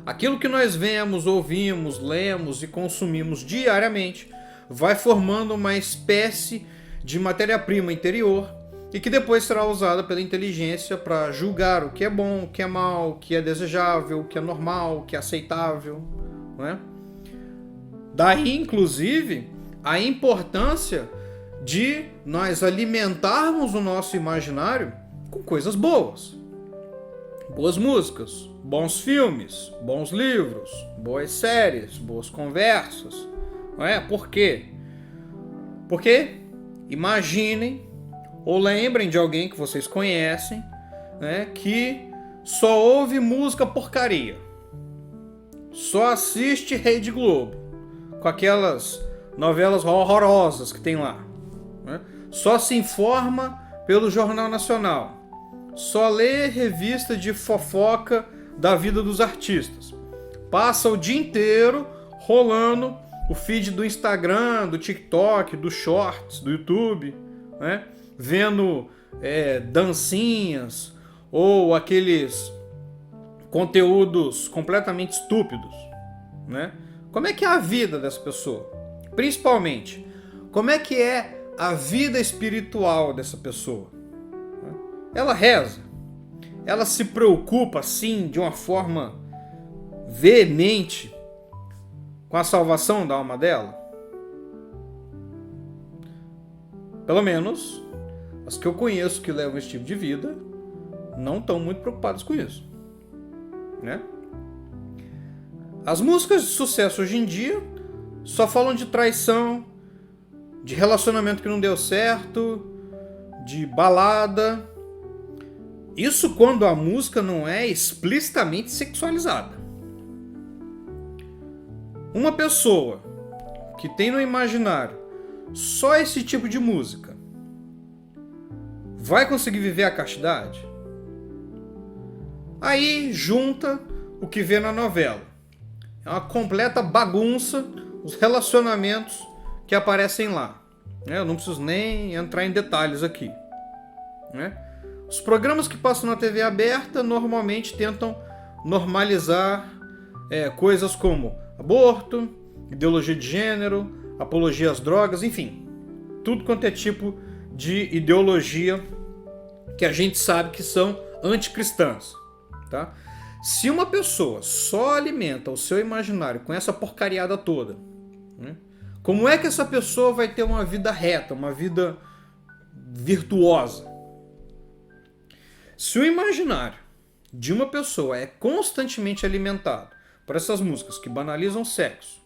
aquilo que nós vemos, ouvimos, lemos e consumimos diariamente vai formando uma espécie de matéria-prima interior e que depois será usada pela inteligência para julgar o que é bom, o que é mal, o que é desejável, o que é normal, o que é aceitável, né? Daí, inclusive, a importância de nós alimentarmos o nosso imaginário com coisas boas. Boas músicas, bons filmes, bons livros, boas séries, boas conversas. Não é? Por quê? Porque imaginem ou lembrem de alguém que vocês conhecem, né, que só ouve música porcaria, só assiste Rede Globo, com aquelas novelas horrorosas que tem lá, né? Só se informa pelo Jornal Nacional, só lê revista de fofoca da vida dos artistas, passa o dia inteiro rolando o feed do Instagram, do TikTok, do Shorts, do YouTube, né? Vendo dancinhas ou aqueles conteúdos completamente estúpidos, né? Como é que é a vida dessa pessoa? Principalmente, como é que é a vida espiritual dessa pessoa? ela reza, ela se preocupa assim de uma forma veemente com a salvação da alma dela? Pelo menos as que eu conheço que levam esse tipo de vida não estão muito preocupadas com isso, né? As músicas de sucesso hoje em dia só falam de traição, de relacionamento que não deu certo, de balada. Isso quando a música não é explicitamente sexualizada. Uma pessoa que tem no imaginário só esse tipo de música vai conseguir viver a castidade? Aí junta o que vê na novela. É uma completa bagunça os relacionamentos que aparecem lá. Eu não preciso nem entrar em detalhes aqui, né? Os programas que passam na TV aberta normalmente tentam normalizar coisas como aborto, ideologia de gênero, apologia às drogas, enfim, tudo quanto é tipo de ideologia que a gente sabe que são anticristãs, tá? Se uma pessoa só alimenta o seu imaginário com essa porcariada toda, né, como é que essa pessoa vai ter uma vida reta, uma vida virtuosa? Se o imaginário de uma pessoa é constantemente alimentado por essas músicas que banalizam o sexo,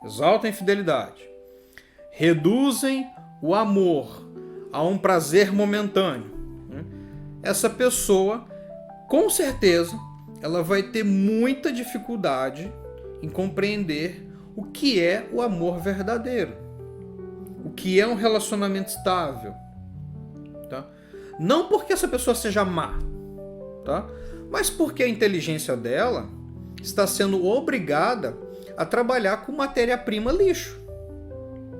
exaltam a infidelidade, reduzem o amor a um prazer momentâneo, né, essa pessoa, com certeza, ela vai ter muita dificuldade em compreender o que é o amor verdadeiro, o que é um relacionamento estável, tá? Não porque essa pessoa seja má, tá? Mas porque a inteligência dela está sendo obrigada a trabalhar com matéria-prima lixo,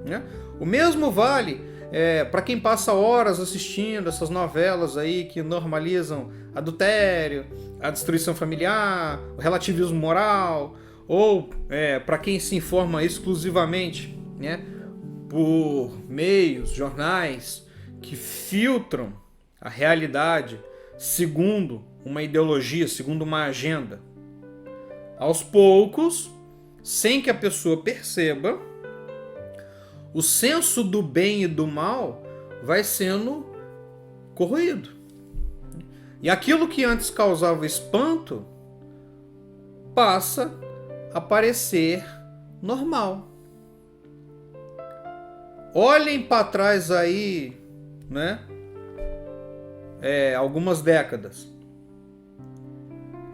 né? O mesmo vale para quem passa horas assistindo essas novelas aí que normalizam adultério, a destruição familiar, o relativismo moral, ou para quem se informa exclusivamente, né, por meios, jornais que filtram a realidade segundo uma ideologia, segundo uma agenda. Aos poucos, sem que a pessoa perceba, o senso do bem e do mal vai sendo corroído. E aquilo que antes causava espanto passa a parecer normal. Olhem para trás aí, né? Algumas décadas.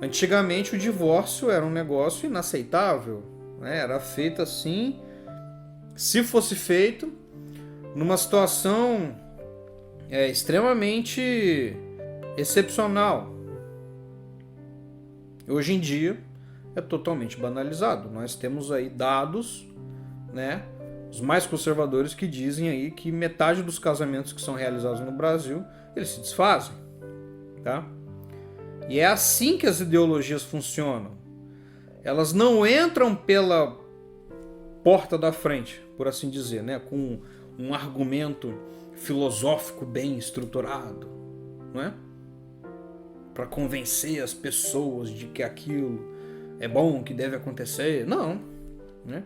Antigamente o divórcio era um negócio inaceitável, né? Era feito assim, se fosse feito numa situação extremamente excepcional. Hoje em dia é totalmente banalizado. Nós temos aí dados, né, os mais conservadores, que dizem aí que metade dos casamentos que são realizados no Brasil, eles se desfazem, tá? E é assim que as ideologias funcionam. Elas não entram pela porta da frente, por assim dizer, né, com um argumento filosófico bem estruturado, não é? Para convencer as pessoas de que aquilo é bom, que deve acontecer. Não, né?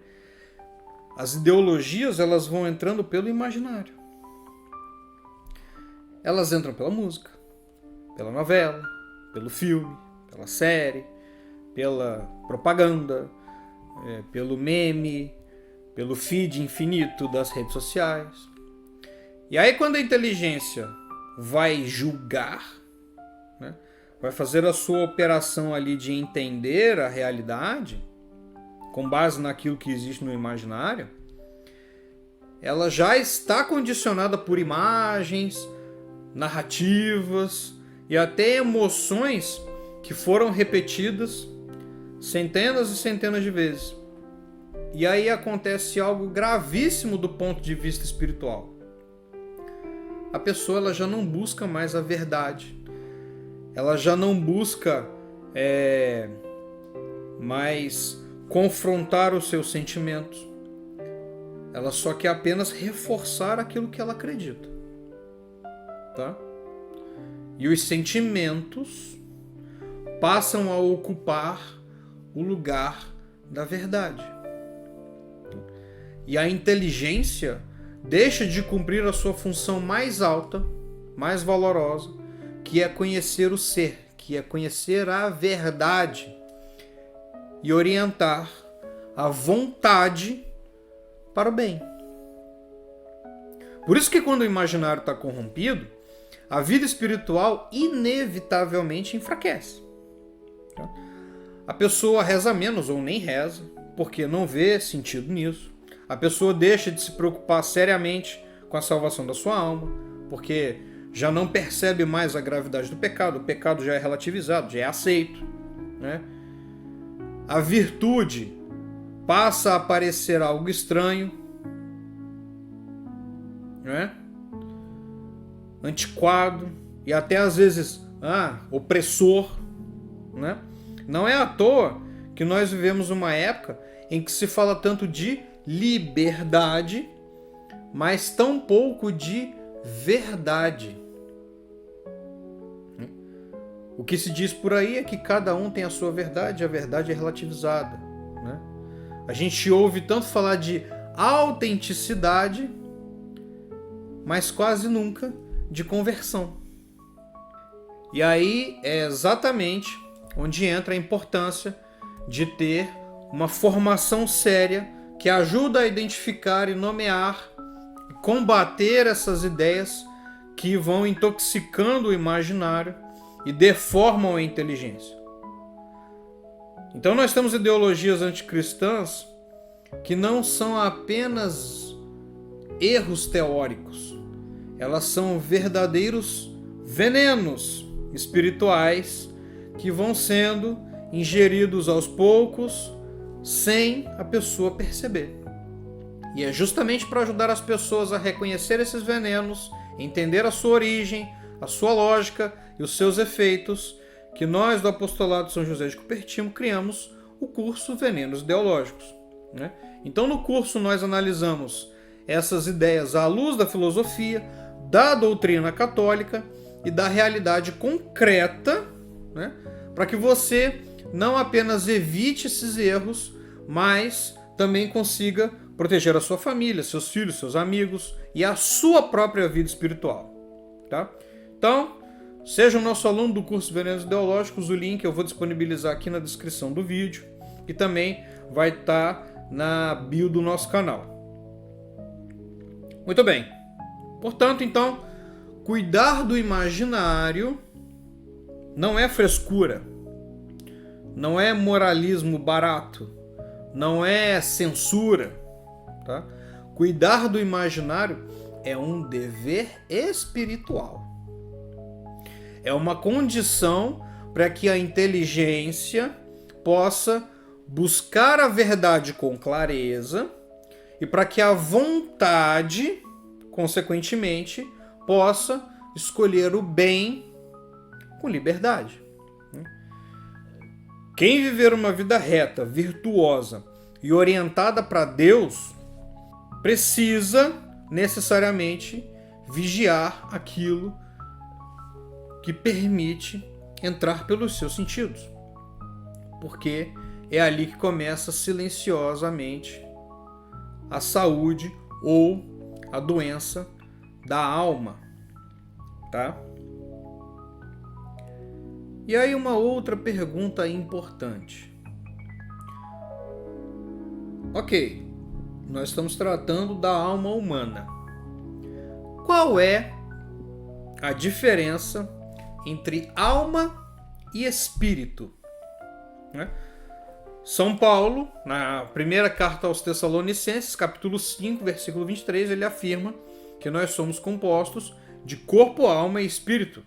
As ideologias, elas vão entrando pelo imaginário. Elas entram pela música, pela novela, pelo filme, pela série, pela propaganda, pelo meme, pelo feed infinito das redes sociais. E aí quando a inteligência vai julgar, né, vai fazer a sua operação ali de entender a realidade, com base naquilo que existe no imaginário, ela já está condicionada por imagens, narrativas e até emoções que foram repetidas centenas e centenas de vezes. E aí acontece algo gravíssimo do ponto de vista espiritual. A pessoa ela já não busca mais a verdade. Ela já não busca mais confrontar os seus sentimentos. Ela só quer apenas reforçar aquilo que ela acredita. Tá? e os sentimentos passam a ocupar o lugar da verdade. E a inteligência deixa de cumprir a sua função mais alta, mais valorosa, que é conhecer o ser, que é conhecer a verdade e orientar a vontade para o bem. Por isso que quando o imaginário está corrompido, a vida espiritual inevitavelmente enfraquece. A pessoa reza menos ou nem reza, porque não vê sentido nisso. A pessoa deixa de se preocupar seriamente com a salvação da sua alma, porque já não percebe mais a gravidade do pecado. O pecado já é relativizado, já é aceito, né? A virtude passa a parecer algo estranho, né? Antiquado e até às vezes opressor, né? Não é à toa que nós vivemos uma época em que se fala tanto de liberdade, mas tão pouco de verdade. O que se diz por aí é que cada um tem a sua verdade, a verdade é relativizada, né? A gente ouve tanto falar de autenticidade, mas quase nunca de conversão. E aí é exatamente onde entra a importância de ter uma formação séria que ajuda a identificar e nomear e combater essas ideias que vão intoxicando o imaginário e deformam a inteligência. Então nós temos ideologias anticristãs que não são apenas erros teóricos, elas são verdadeiros venenos espirituais que vão sendo ingeridos aos poucos sem a pessoa perceber. E é justamente para ajudar as pessoas a reconhecer esses venenos, entender a sua origem, a sua lógica e os seus efeitos, que nós do Apostolado de São José de Cupertino criamos o curso Venenos Ideológicos, né? Então no curso nós analisamos essas ideias à luz da filosofia, da doutrina católica e da realidade concreta, né? Para que você não apenas evite esses erros, mas também consiga proteger a sua família, seus filhos, seus amigos e a sua própria vida espiritual, tá? Então, seja o nosso aluno do curso Venenos Ideológicos, o link eu vou disponibilizar aqui na descrição do vídeo e também vai estar na bio do nosso canal. Muito bem. Portanto, então, cuidar do imaginário não é frescura, não é moralismo barato, não é censura, tá? Cuidar do imaginário é um dever espiritual. É uma condição para que a inteligência possa buscar a verdade com clareza e para que a vontade, consequentemente, possa escolher o bem com liberdade. Quem viver uma vida reta, virtuosa e orientada para Deus precisa necessariamente vigiar aquilo que permite entrar pelos seus sentidos, porque é ali que começa silenciosamente a saúde ou a doença da alma, tá? E aí uma outra pergunta importante. Ok, nós estamos tratando da alma humana. Qual é a diferença entre alma e espírito, né? São Paulo, na primeira carta aos Tessalonicenses, capítulo 5, versículo 23, ele afirma que nós somos compostos de corpo, alma e espírito,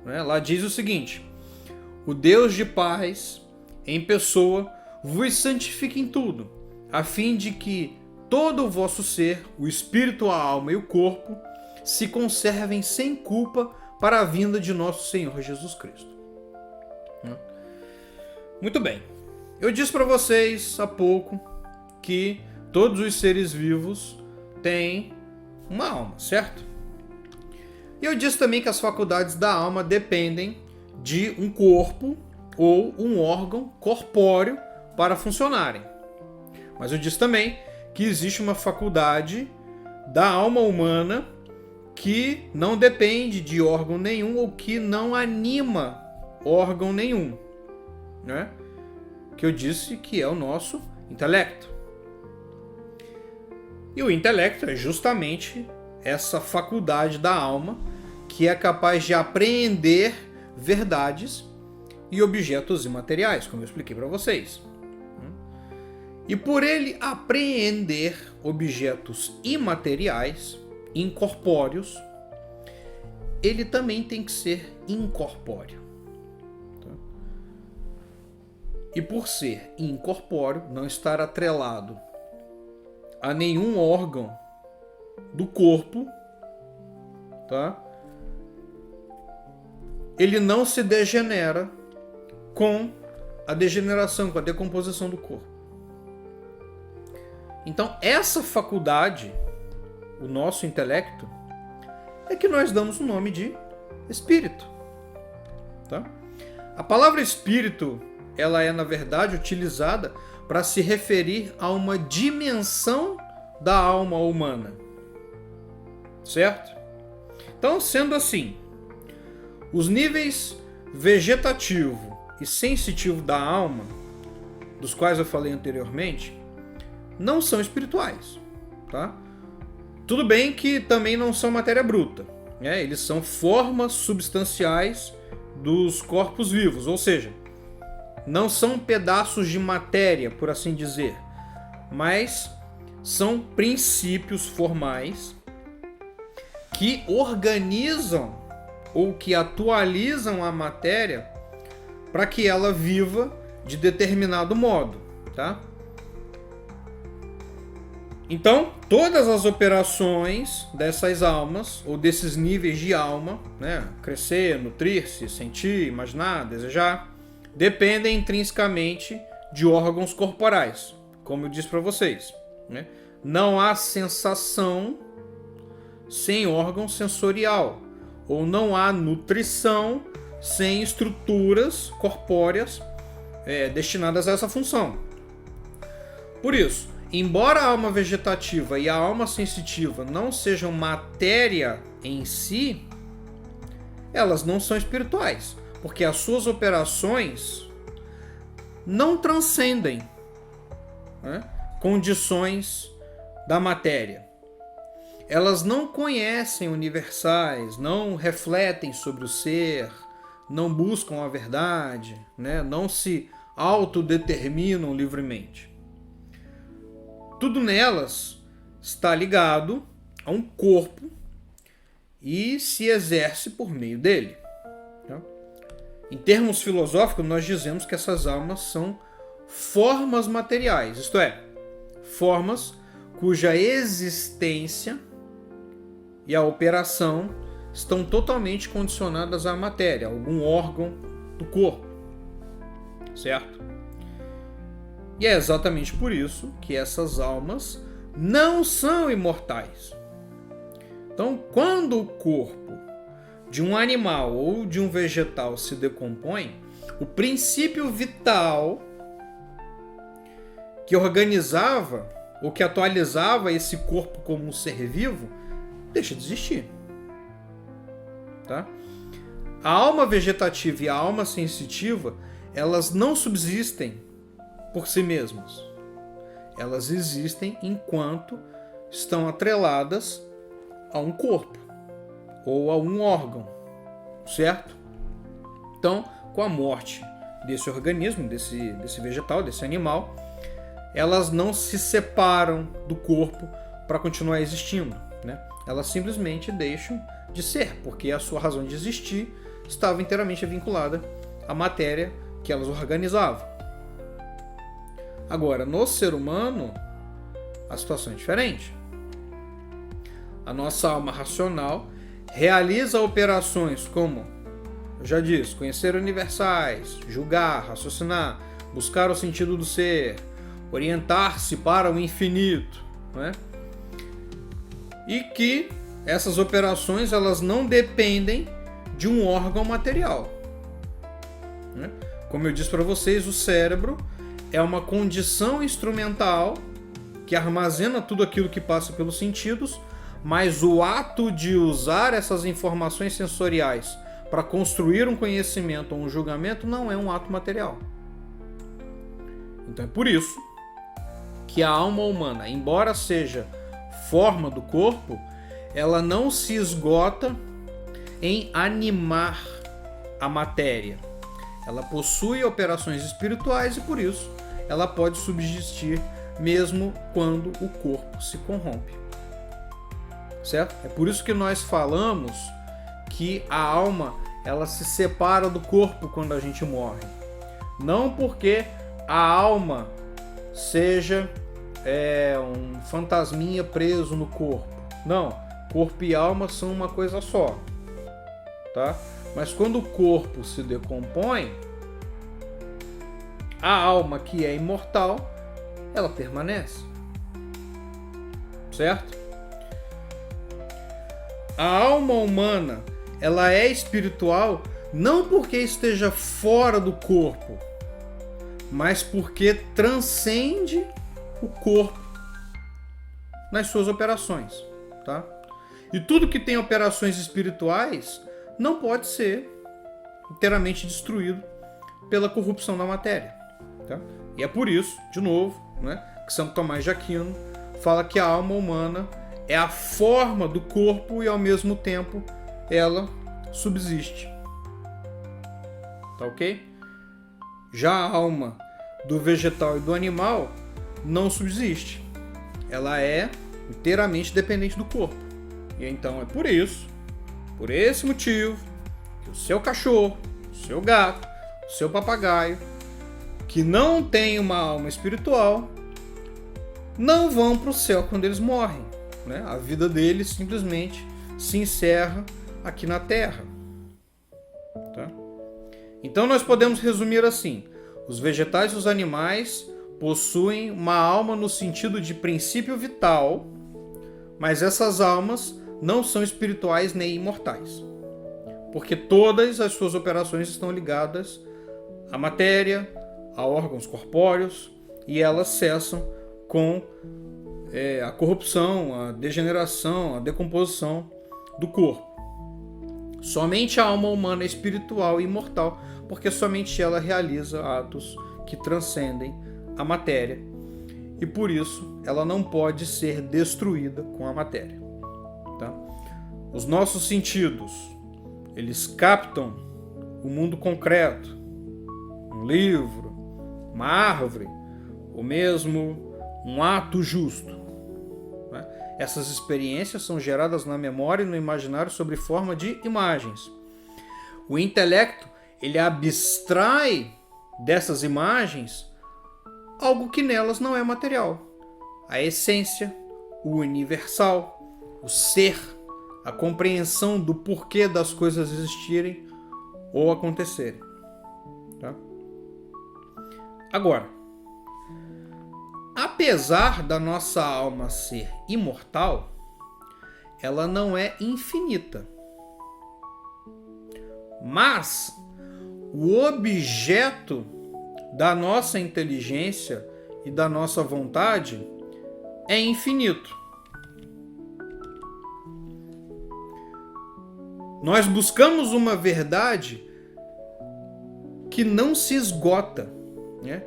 né? Lá diz o seguinte: o Deus de paz, em pessoa, vos santifique em tudo, a fim de que todo o vosso ser, o espírito, a alma e o corpo, se conservem sem culpa para a vinda de nosso Senhor Jesus Cristo. Muito bem. Eu disse para vocês há pouco que todos os seres vivos têm uma alma, certo? E eu disse também que as faculdades da alma dependem de um corpo ou um órgão corpóreo para funcionarem. Mas eu disse também que existe uma faculdade da alma humana que não depende de órgão nenhum ou que não anima órgão nenhum, né? Que eu disse que é o nosso intelecto. E o intelecto é justamente essa faculdade da alma que é capaz de apreender verdades e objetos imateriais, como eu expliquei para vocês. E por ele apreender objetos imateriais, incorpóreos, ele também tem que ser incorpóreo. E por ser incorpóreo, não estar atrelado a nenhum órgão do corpo, tá? Ele não se degenera com a degeneração, com a decomposição do corpo. Então, essa faculdade, o nosso intelecto, é que nós damos o nome de espírito. Tá? A palavra espírito, ela é, na verdade, utilizada para se referir a uma dimensão da alma humana. Certo? Então, sendo assim, os níveis vegetativo e sensitivo da alma, dos quais eu falei anteriormente, não são espirituais, tá? Tudo bem que também não são matéria bruta, né? Eles são formas substanciais dos corpos vivos, ou seja, não são pedaços de matéria, por assim dizer, mas são princípios formais que organizam ou que atualizam a matéria para que ela viva de determinado modo, tá? Então, todas as operações dessas almas, ou desses níveis de alma, né, crescer, nutrir-se, sentir, imaginar, desejar, dependem intrinsecamente de órgãos corporais, como eu disse para vocês, né? Não há sensação sem órgão sensorial, ou não há nutrição sem estruturas corpóreas destinadas a essa função. Por isso, embora a alma vegetativa e a alma sensitiva não sejam matéria em si, elas não são espirituais, porque as suas operações não transcendem, né, condições da matéria. Elas não conhecem universais, não refletem sobre o ser, não buscam a verdade, né? Não se autodeterminam livremente. Tudo nelas está ligado a um corpo e se exerce por meio dele. Tá? Em termos filosóficos, nós dizemos que essas almas são formas materiais, isto é, formas cuja existência e a operação estão totalmente condicionadas à matéria, a algum órgão do corpo, certo? E é exatamente por isso que essas almas não são imortais. Então, quando o corpo de um animal ou de um vegetal se decompõe, o princípio vital que organizava ou que atualizava esse corpo como um ser vivo deixa de existir. Tá? A alma vegetativa e a alma sensitiva, elas não subsistem por si mesmas. Elas existem enquanto estão atreladas a um corpo ou a um órgão, certo? Então, com a morte desse organismo, desse vegetal, desse animal, elas não se separam do corpo para continuar existindo, né? Elas simplesmente deixam de ser, porque a sua razão de existir estava inteiramente vinculada à matéria que elas organizavam. Agora, no ser humano, a situação é diferente. A nossa alma racional realiza operações como, eu já disse, conhecer universais, julgar, raciocinar, buscar o sentido do ser, orientar-se para o infinito, né? E que essas operações elas não dependem de um órgão material, né? Como eu disse para vocês, o cérebro é uma condição instrumental que armazena tudo aquilo que passa pelos sentidos, mas o ato de usar essas informações sensoriais para construir um conhecimento ou um julgamento não é um ato material. Então é por isso que a alma humana, embora seja forma do corpo, ela não se esgota em animar a matéria. Ela possui operações espirituais e por isso ela pode subsistir mesmo quando o corpo se corrompe. Certo? É por isso que nós falamos que a alma ela se separa do corpo quando a gente morre. Não porque a alma seja um fantasminha preso no corpo. Não, corpo e alma são uma coisa só, tá? Mas quando o corpo se decompõe, a alma, que é imortal, ela permanece. Certo? A alma humana, ela é espiritual não porque esteja fora do corpo, mas porque transcende o corpo nas suas operações, tá? E tudo que tem operações espirituais não pode ser inteiramente destruído pela corrupção da matéria, tá? E é por isso, de novo, né, que São Tomás de Aquino fala que a alma humana é a forma do corpo e ao mesmo tempo ela subsiste. Tá ok? Já a alma do vegetal e do animal não subsiste. Ela é inteiramente dependente do corpo. E então é por isso, por esse motivo, que o seu cachorro, o seu gato, o seu papagaio, que não tem uma alma espiritual, não vão para o céu quando eles morrem, né? A vida deles simplesmente se encerra aqui na Terra. Tá? Então nós podemos resumir assim: os vegetais e os animais possuem uma alma no sentido de princípio vital, mas essas almas não são espirituais nem imortais, porque todas as suas operações estão ligadas à matéria, a órgãos corpóreos, e elas cessam com a corrupção, a degeneração, a decomposição do corpo. Somente a alma humana é espiritual e imortal, porque somente ela realiza atos que transcendem a matéria, e por isso ela não pode ser destruída com a matéria. Tá? Os nossos sentidos, eles captam o mundo concreto, um livro, uma árvore, ou mesmo um ato justo. Né? Essas experiências são geradas na memória e no imaginário sob forma de imagens. O intelecto, ele abstrai dessas imagens algo que nelas não é material. A essência, o universal, o ser, a compreensão do porquê das coisas existirem ou acontecerem. Tá? Agora, apesar da nossa alma ser imortal, ela não é infinita. Mas o objeto da nossa inteligência e da nossa vontade é infinito. Nós buscamos uma verdade que não se esgota, né?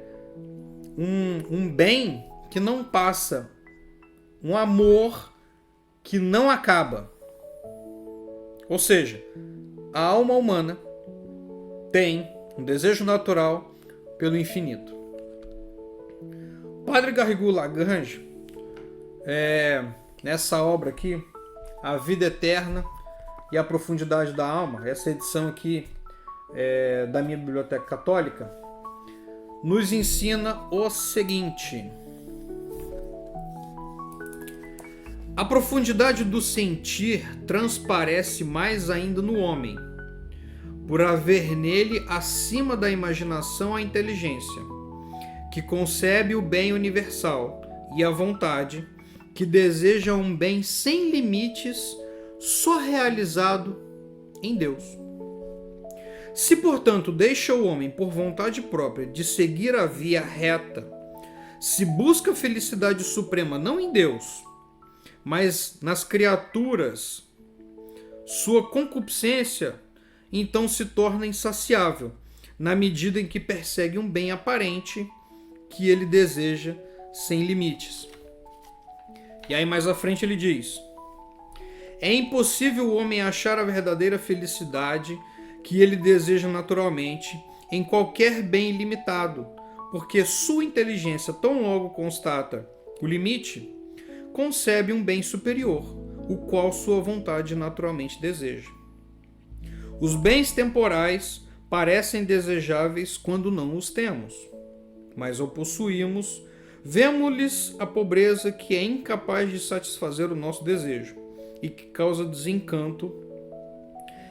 Um bem que não passa, um amor que não acaba. Ou seja, a alma humana tem um desejo natural pelo infinito. Padre Garrigou Lagrange, nessa obra aqui, A Vida Eterna e a Profundidade da Alma, essa edição aqui da minha biblioteca católica, nos ensina o seguinte: a profundidade do sentir transparece mais ainda no homem, por haver nele, acima da imaginação, a inteligência, que concebe o bem universal, e a vontade, que deseja um bem sem limites só realizado em Deus. Se, portanto, deixa o homem por vontade própria de seguir a via reta, se busca a felicidade suprema não em Deus, mas nas criaturas, sua concupiscência então se torna insaciável, na medida em que persegue um bem aparente que ele deseja sem limites. E aí mais à frente ele diz: é impossível o homem achar a verdadeira felicidade que ele deseja naturalmente em qualquer bem ilimitado, porque sua inteligência, tão logo constata o limite, concebe um bem superior, o qual sua vontade naturalmente deseja. Os bens temporais parecem desejáveis quando não os temos, mas ao possuímos, vemo-lhes a pobreza que é incapaz de satisfazer o nosso desejo e que causa desencanto,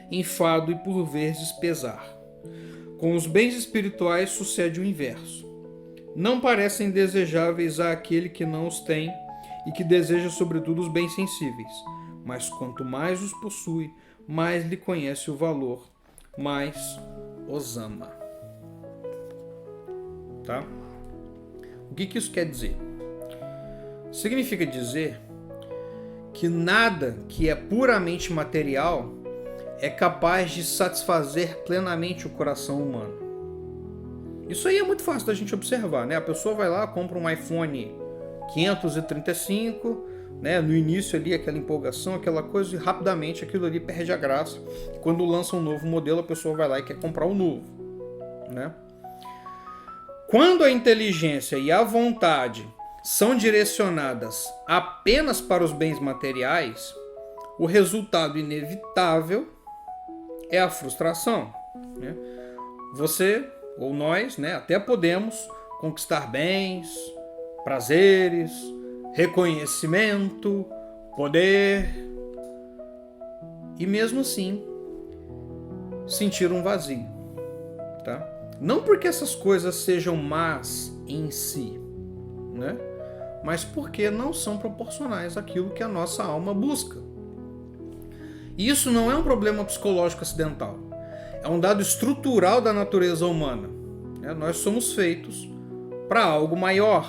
enfado e por vezes pesar. Com os bens espirituais sucede o inverso. Não parecem desejáveis àquele que não os tem e que deseja sobretudo os bens sensíveis, mas quanto mais os possui, mais lhe conhece o valor, mais os ama. Tá? O que isso quer dizer? Significa dizer que nada que é puramente material é capaz de satisfazer plenamente o coração humano. Isso aí é muito fácil da gente observar, né? A pessoa vai lá, compra um iPhone 535, né? No início ali aquela empolgação, aquela coisa, e rapidamente aquilo ali perde a graça. Quando lança um novo modelo, a pessoa vai lá e quer comprar o novo, né? Quando a inteligência e a vontade são direcionadas apenas para os bens materiais, o resultado inevitável é a frustração, né? Você ou nós, né, até podemos conquistar bens, prazeres, reconhecimento, poder, e mesmo assim sentir um vazio, tá? Não porque essas coisas sejam más em si, né? Mas porque não são proporcionais àquilo que a nossa alma busca. E isso não é um problema psicológico acidental. É um dado estrutural da natureza humana. Nós somos feitos para algo maior.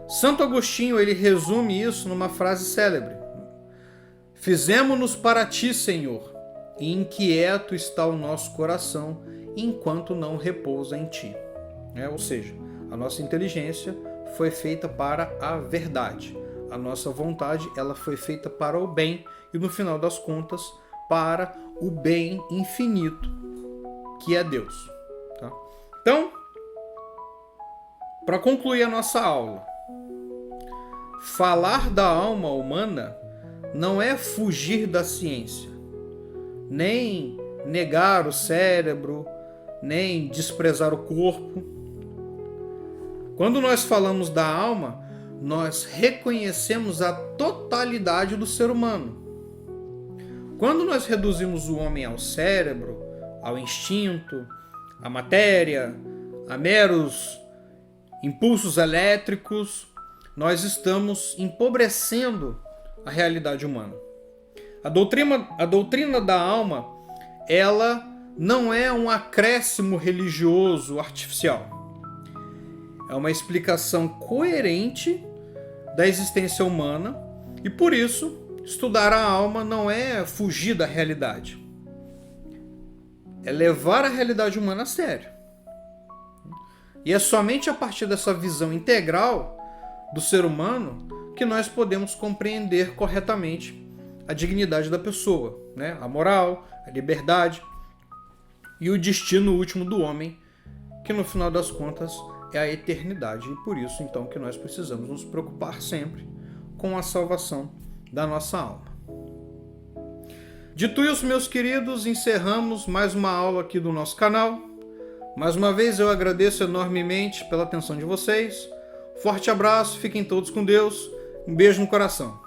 Santo Agostinho ele resume isso numa frase célebre: fizemo-nos para ti, Senhor, e inquieto está o nosso coração, enquanto não repousa em ti. Ou seja, a nossa inteligência foi feita para a verdade. A nossa vontade ela foi feita para o bem e, no final das contas, para o bem infinito, que é Deus. Tá? Então, para concluir a nossa aula, falar da alma humana não é fugir da ciência, nem negar o cérebro, nem desprezar o corpo. Quando nós falamos da alma, nós reconhecemos a totalidade do ser humano. Quando nós reduzimos o homem ao cérebro, ao instinto, à matéria, a meros impulsos elétricos, nós estamos empobrecendo a realidade humana. A doutrina da alma, ela não é um acréscimo religioso artificial. É uma explicação coerente da existência humana e, por isso, estudar a alma não é fugir da realidade. É levar a realidade humana a sério. E é somente a partir dessa visão integral do ser humano que nós podemos compreender corretamente a dignidade da pessoa, né? A moral, a liberdade e o destino último do homem, que no final das contas é a eternidade. E por isso, então, que nós precisamos nos preocupar sempre com a salvação da nossa alma. Dito isso, meus queridos, encerramos mais uma aula aqui do nosso canal. Mais uma vez eu agradeço enormemente pela atenção de vocês. Forte abraço, fiquem todos com Deus. Um beijo no coração.